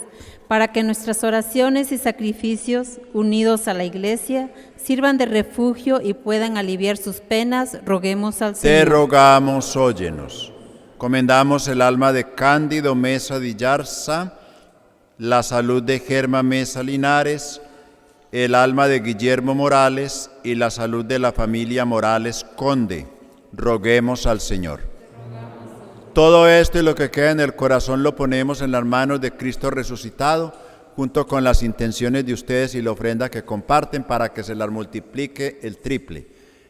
para que nuestras oraciones y sacrificios, unidos a la Iglesia, sirvan de refugio y puedan aliviar sus penas, roguemos al Señor. Te rogamos, óyenos. Comendamos el alma de Cándido Mesa Di Yarza, la salud de Germa Mesa Linares, el alma de Guillermo Morales y la salud de la familia Morales Conde. Roguemos al Señor. Todo esto y lo que queda en el corazón lo ponemos en las manos de Cristo resucitado, junto con las intenciones de ustedes y la ofrenda que comparten, para que se las multiplique el triple.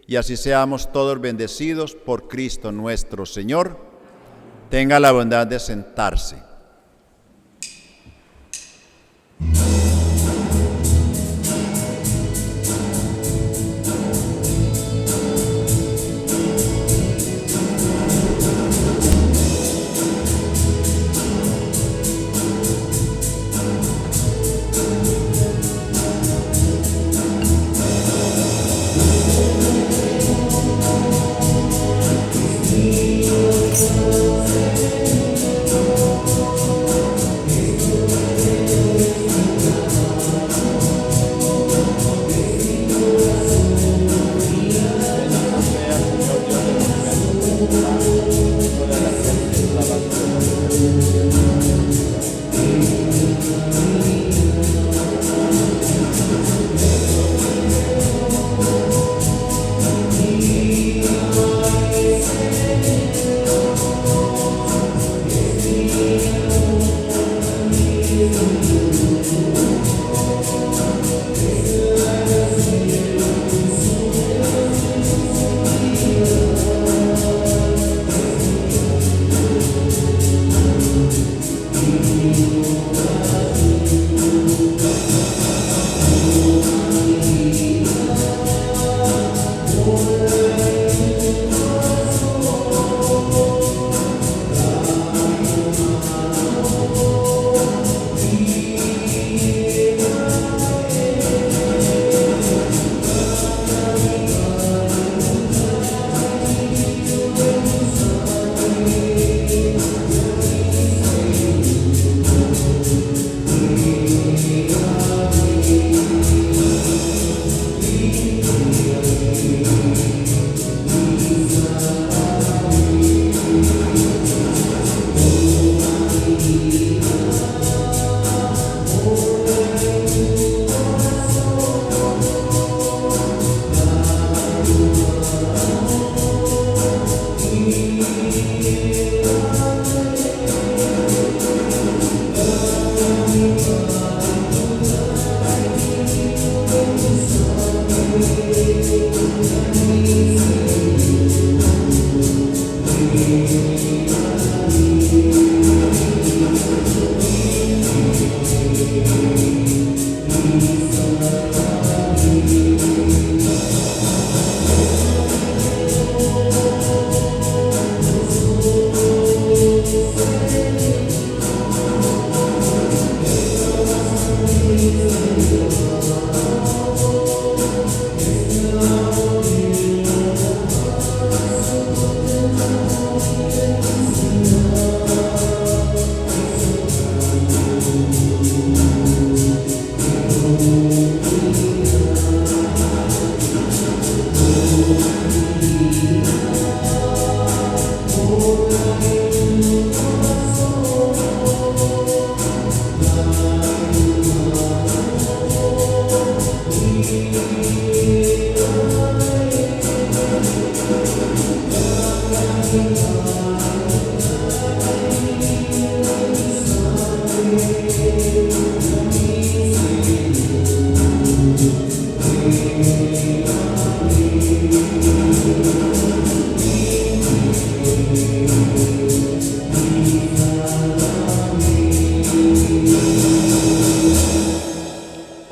Y así seamos todos bendecidos por Cristo nuestro Señor. Tenga la bondad de sentarse.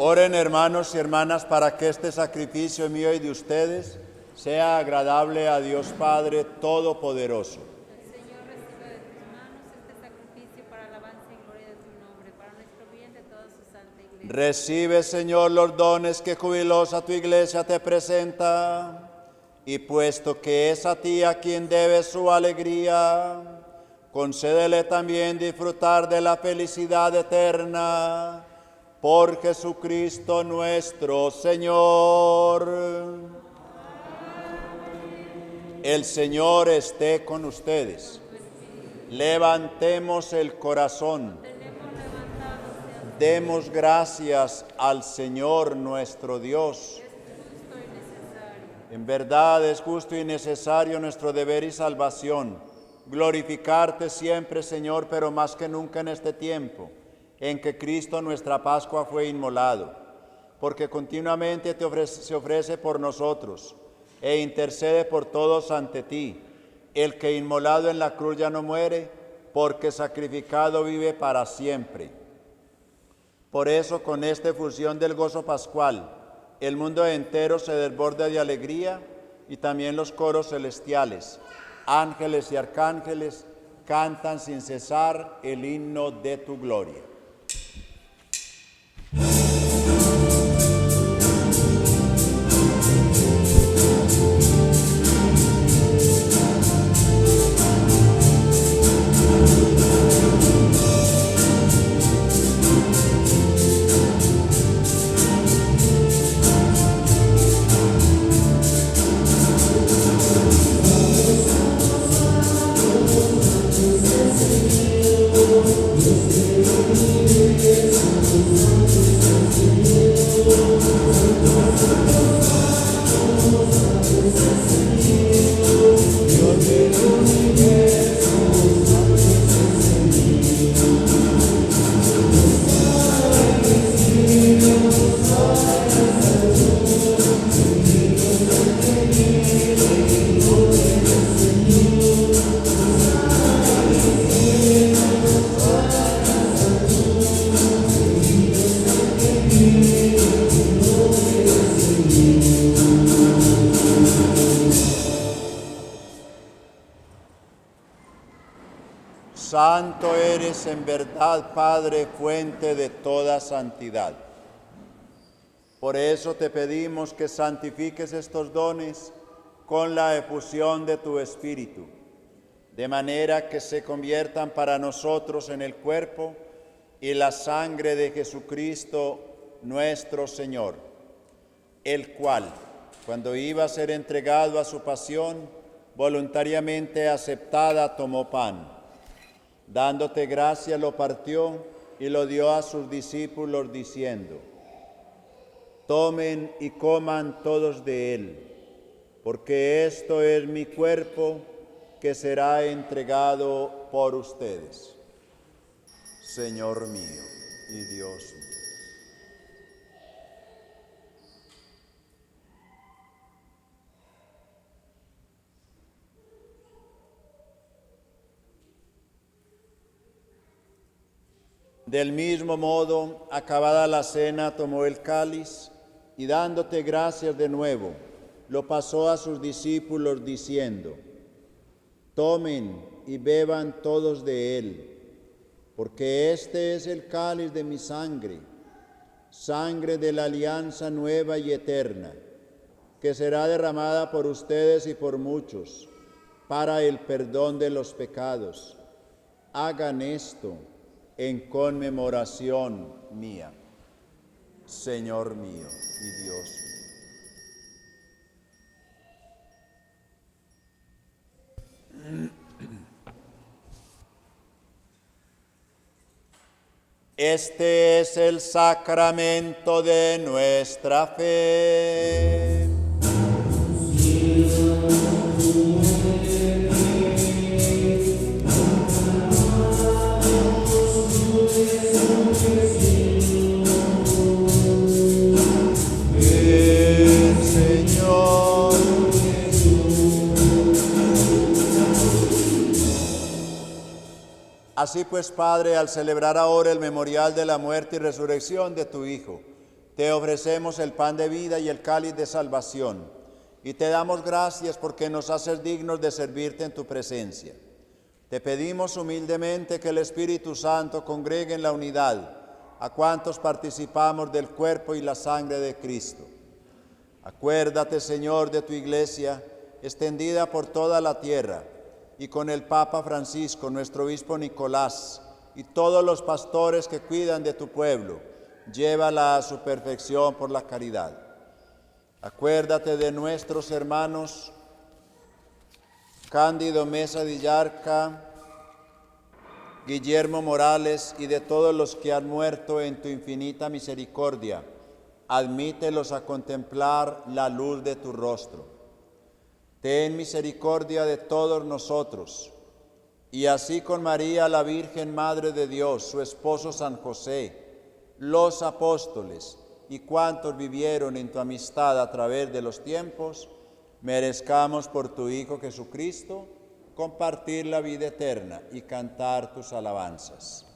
Oren, hermanos y hermanas, para que este sacrificio mío y de ustedes sea agradable a Dios Padre Todopoderoso. El Señor reciba de tus manos este sacrificio para alabanza y gloria de tu nombre, para nuestro bien de toda su santa iglesia. Recibe, Señor, los dones que jubilosa tu iglesia te presenta, y puesto que es a ti a quien debe su alegría, concédele también disfrutar de la felicidad eterna. Por Jesucristo nuestro Señor. El Señor esté con ustedes. Levantemos el corazón. Tenemos levantado hacia Demos gracias al Señor nuestro Dios. En verdad es justo y necesario nuestro deber y salvación, glorificarte siempre, Señor, pero más que nunca en este tiempo, en que Cristo nuestra Pascua fue inmolado, porque continuamente se ofrece por nosotros e intercede por todos ante ti, el que inmolado en la cruz ya no muere, porque sacrificado vive para siempre. Por eso, con esta efusión del gozo pascual, el mundo entero se desborda de alegría y también los coros celestiales, ángeles y arcángeles, cantan sin cesar el himno de tu gloria. Santo eres en verdad, Padre, fuente de toda santidad. Por eso te pedimos que santifiques estos dones con la efusión de tu Espíritu, de manera que se conviertan para nosotros en el cuerpo y la sangre de Jesucristo nuestro Señor, el cual, cuando iba a ser entregado a su pasión, voluntariamente aceptada, tomó pan. Dándote gracia, lo partió y lo dio a sus discípulos, diciendo: tomen y coman todos de él, porque esto es mi cuerpo que será entregado por ustedes. Señor mío y Dios mío. Del mismo modo, acabada la cena, tomó el cáliz y dándote gracias de nuevo, lo pasó a sus discípulos diciendo: tomen y beban todos de él, porque este es el cáliz de mi sangre, sangre de la alianza nueva y eterna, que será derramada por ustedes y por muchos, para el perdón de los pecados. Hagan esto en conmemoración mía. Señor mío y Dios mío. Este es el sacramento de nuestra fe. Así pues, Padre, al celebrar ahora el memorial de la muerte y resurrección de tu Hijo, te ofrecemos el pan de vida y el cáliz de salvación, y te damos gracias porque nos haces dignos de servirte en tu presencia. Te pedimos humildemente que el Espíritu Santo congregue en la unidad a cuantos participamos del cuerpo y la sangre de Cristo. Acuérdate, Señor, de tu Iglesia, extendida por toda la tierra, y con el Papa Francisco, nuestro obispo Nicolás, y todos los pastores que cuidan de tu pueblo, llévala a su perfección por la caridad. Acuérdate de nuestros hermanos Cándido Mesa Dillarca, Guillermo Morales y de todos los que han muerto en tu infinita misericordia, admítelos a contemplar la luz de tu rostro. Ten misericordia de todos nosotros, y así con María, la Virgen Madre de Dios, su esposo San José, los apóstoles y cuantos vivieron en tu amistad a través de los tiempos, merezcamos por tu Hijo Jesucristo compartir la vida eterna y cantar tus alabanzas.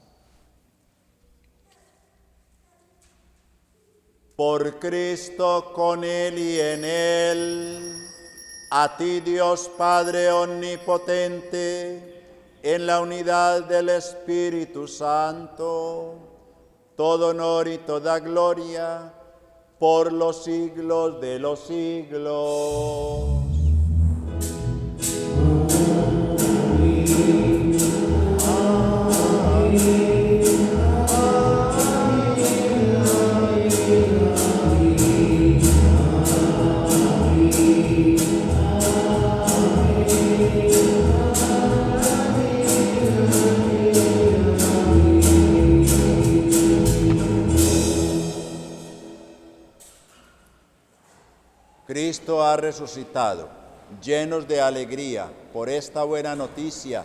Por Cristo, con Él y en Él, a ti Dios Padre omnipotente, en la unidad del Espíritu Santo, todo honor y toda gloria por los siglos de los siglos. Cristo ha resucitado. Llenos de alegría por esta buena noticia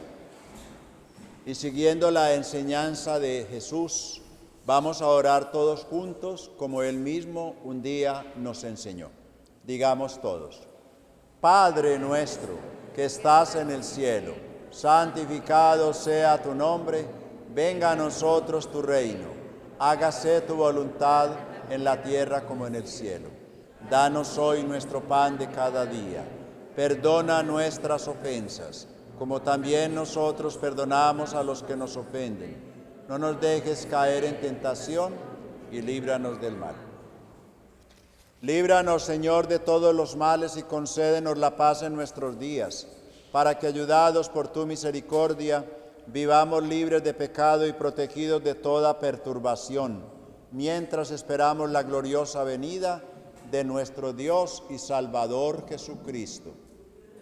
y siguiendo la enseñanza de Jesús, vamos a orar todos juntos como Él mismo un día nos enseñó. Digamos todos: Padre nuestro que estás en el cielo, santificado sea tu nombre, venga a nosotros tu reino, hágase tu voluntad en la tierra como en el cielo. Danos hoy nuestro pan de cada día. Perdona nuestras ofensas, como también nosotros perdonamos a los que nos ofenden. No nos dejes caer en tentación y líbranos del mal. Líbranos, Señor, de todos los males y concédenos la paz en nuestros días, para que, ayudados por tu misericordia, vivamos libres de pecado y protegidos de toda perturbación, mientras esperamos la gloriosa venida de nuestro Dios y Salvador Jesucristo.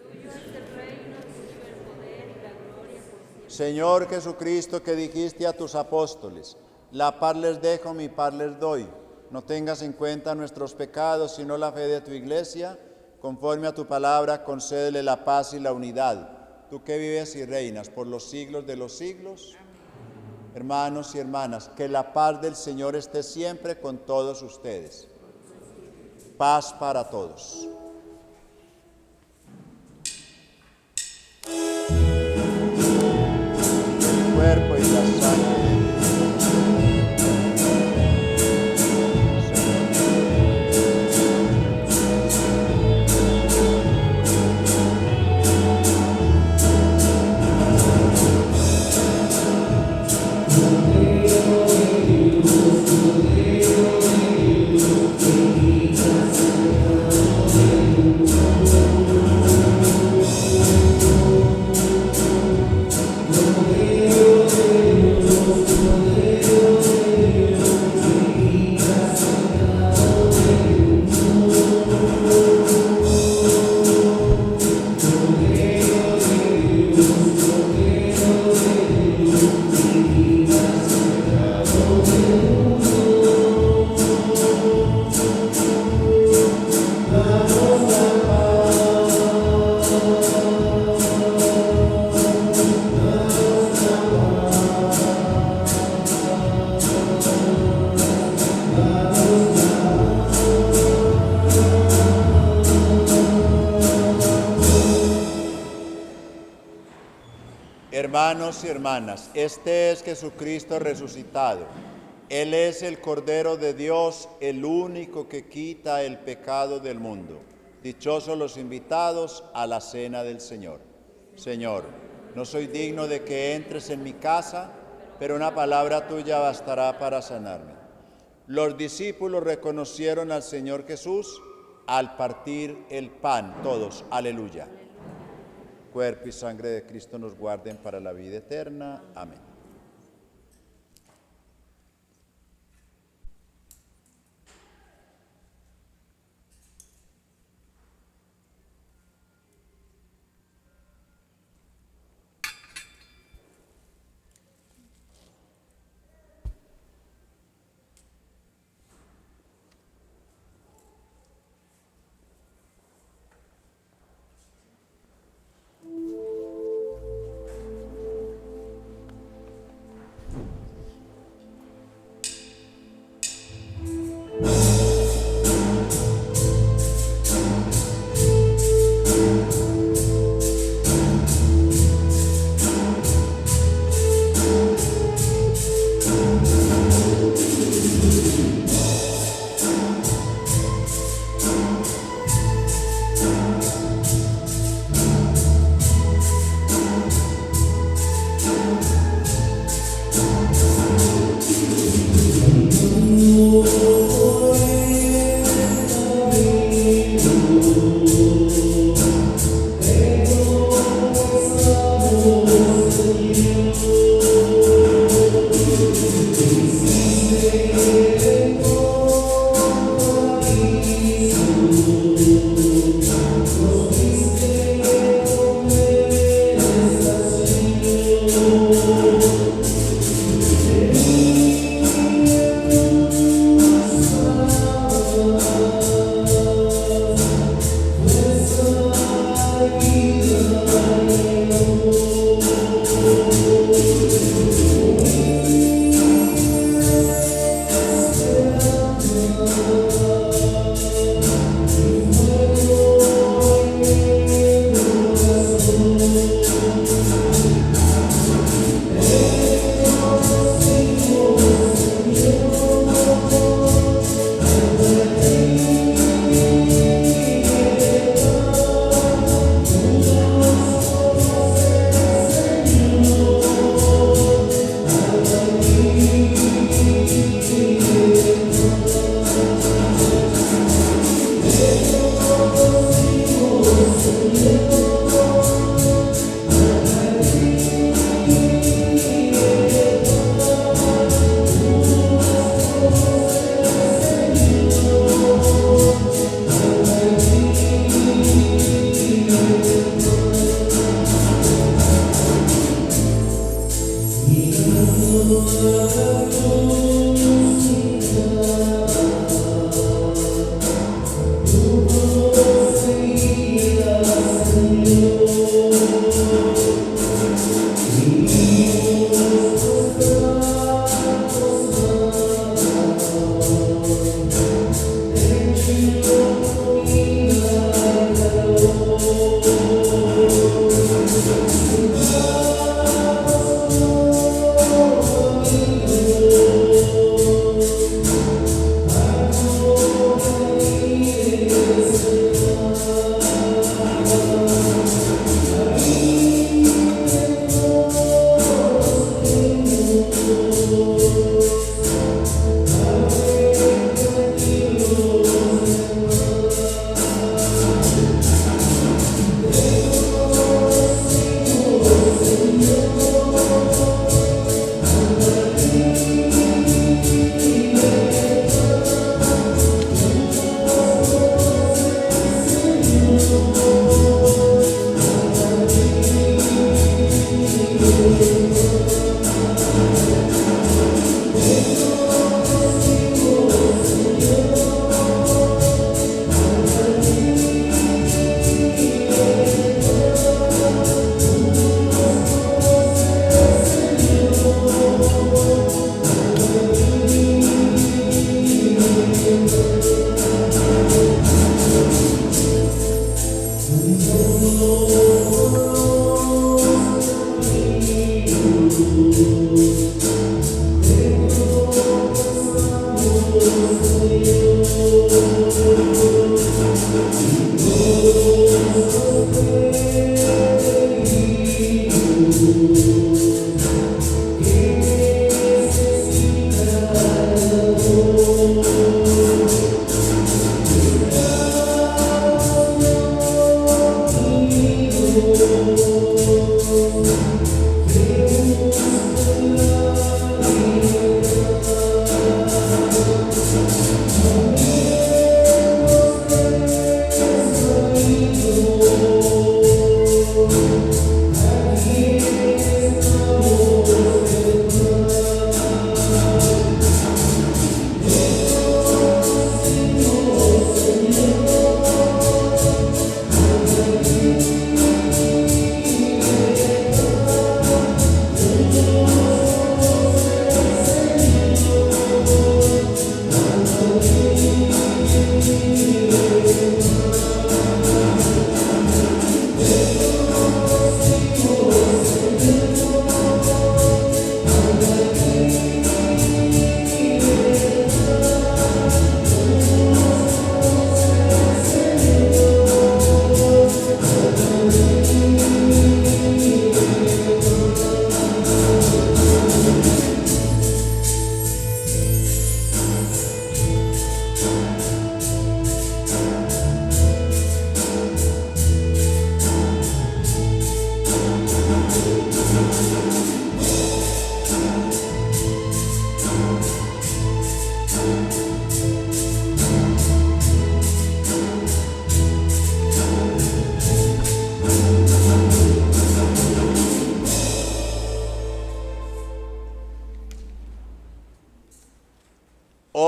Tuyo es el reino, tuyo el poder y la gloria por siempre. Señor Jesucristo, que dijiste a tus apóstoles: la paz les dejo, mi paz les doy. No tengas en cuenta nuestros pecados, sino la fe de tu Iglesia. Conforme a tu palabra, concédele la paz y la unidad. Tú que vives y reinas por los siglos de los siglos. Amén. Hermanos y hermanas, que la paz del Señor esté siempre con todos ustedes. Paz para todos. El cuerpo y la sangre de Hermanos y hermanas, este es Jesucristo resucitado. Él es el Cordero de Dios, el único que quita el pecado del mundo. Dichosos los invitados a la cena del Señor. Señor, no soy digno de que entres en mi casa, pero una palabra tuya bastará para sanarme. Los discípulos reconocieron al Señor Jesús al partir el pan. Todos, aleluya. Cuerpo y sangre de Cristo nos guarden para la vida eterna. Amén.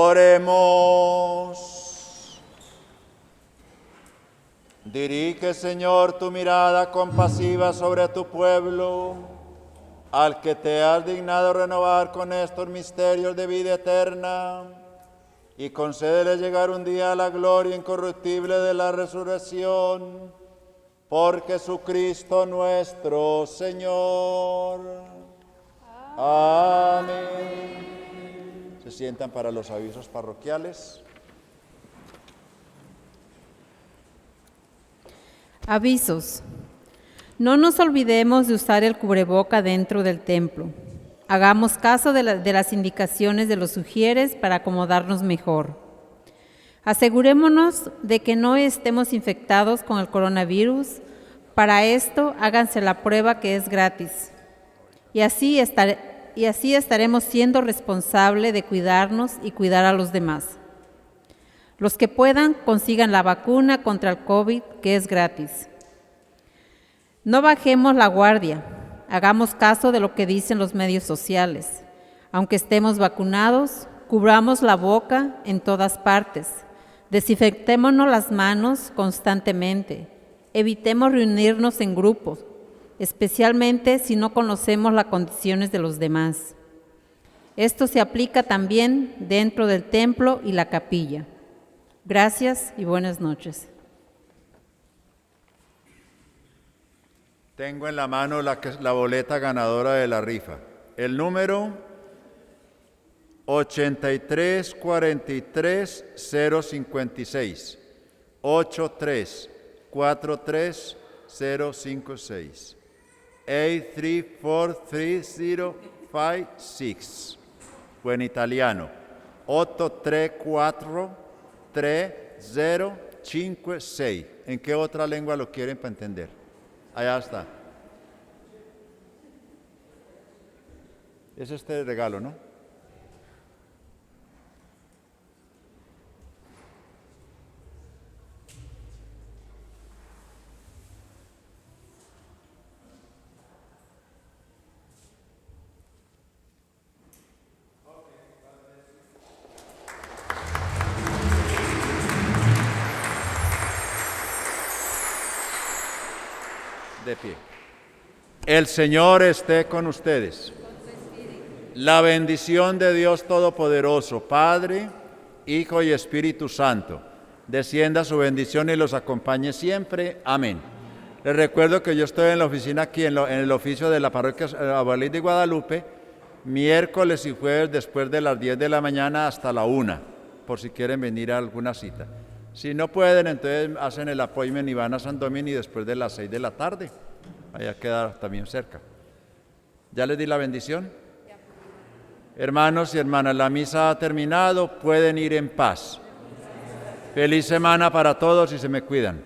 Oremos. Dirige, Señor, tu mirada compasiva sobre tu pueblo, al que te has dignado renovar con estos misterios de vida eterna, y concédele llegar un día a la gloria incorruptible de la resurrección, por Jesucristo nuestro Señor. Amén. Se sientan para los avisos parroquiales. Avisos. No nos olvidemos de usar el cubreboca dentro del templo. Hagamos caso de las indicaciones de los sugieres para acomodarnos mejor. Asegurémonos de que no estemos infectados con el coronavirus. Para esto, háganse la prueba, que es gratis. Y así estaremos siendo responsables de cuidarnos y cuidar a los demás. Los que puedan, consigan la vacuna contra el COVID, que es gratis. No bajemos la guardia. Hagamos caso de lo que dicen los medios sociales. Aunque estemos vacunados, cubramos la boca en todas partes. Desinfectémonos las manos constantemente. Evitemos reunirnos en grupos, especialmente si no conocemos las condiciones de los demás. Esto se aplica también dentro del templo y la capilla. Gracias y buenas noches. Tengo en la mano la boleta ganadora de la rifa. El número 8343056. 8343056. 8343056. Fue en italiano. 8343056. ¿En qué otra lengua lo quieren para entender? Allá está. Es este regalo, ¿no? De pie. El Señor esté con ustedes. La bendición de Dios Todopoderoso, Padre, Hijo y Espíritu Santo, descienda su bendición y los acompañe siempre. Amén. Les recuerdo que yo estoy en la oficina aquí, en el oficio de la parroquia Abuelita de Guadalupe, miércoles y jueves después de las 10 de la mañana hasta la 1, por si quieren venir a alguna cita. Si no pueden, entonces hacen el appointment y van a San Domingo después de las 6 de la tarde. Allá queda también cerca. ¿Ya les di la bendición? Hermanos y hermanas, la misa ha terminado. Pueden ir en paz. Feliz semana para todos y se me cuidan.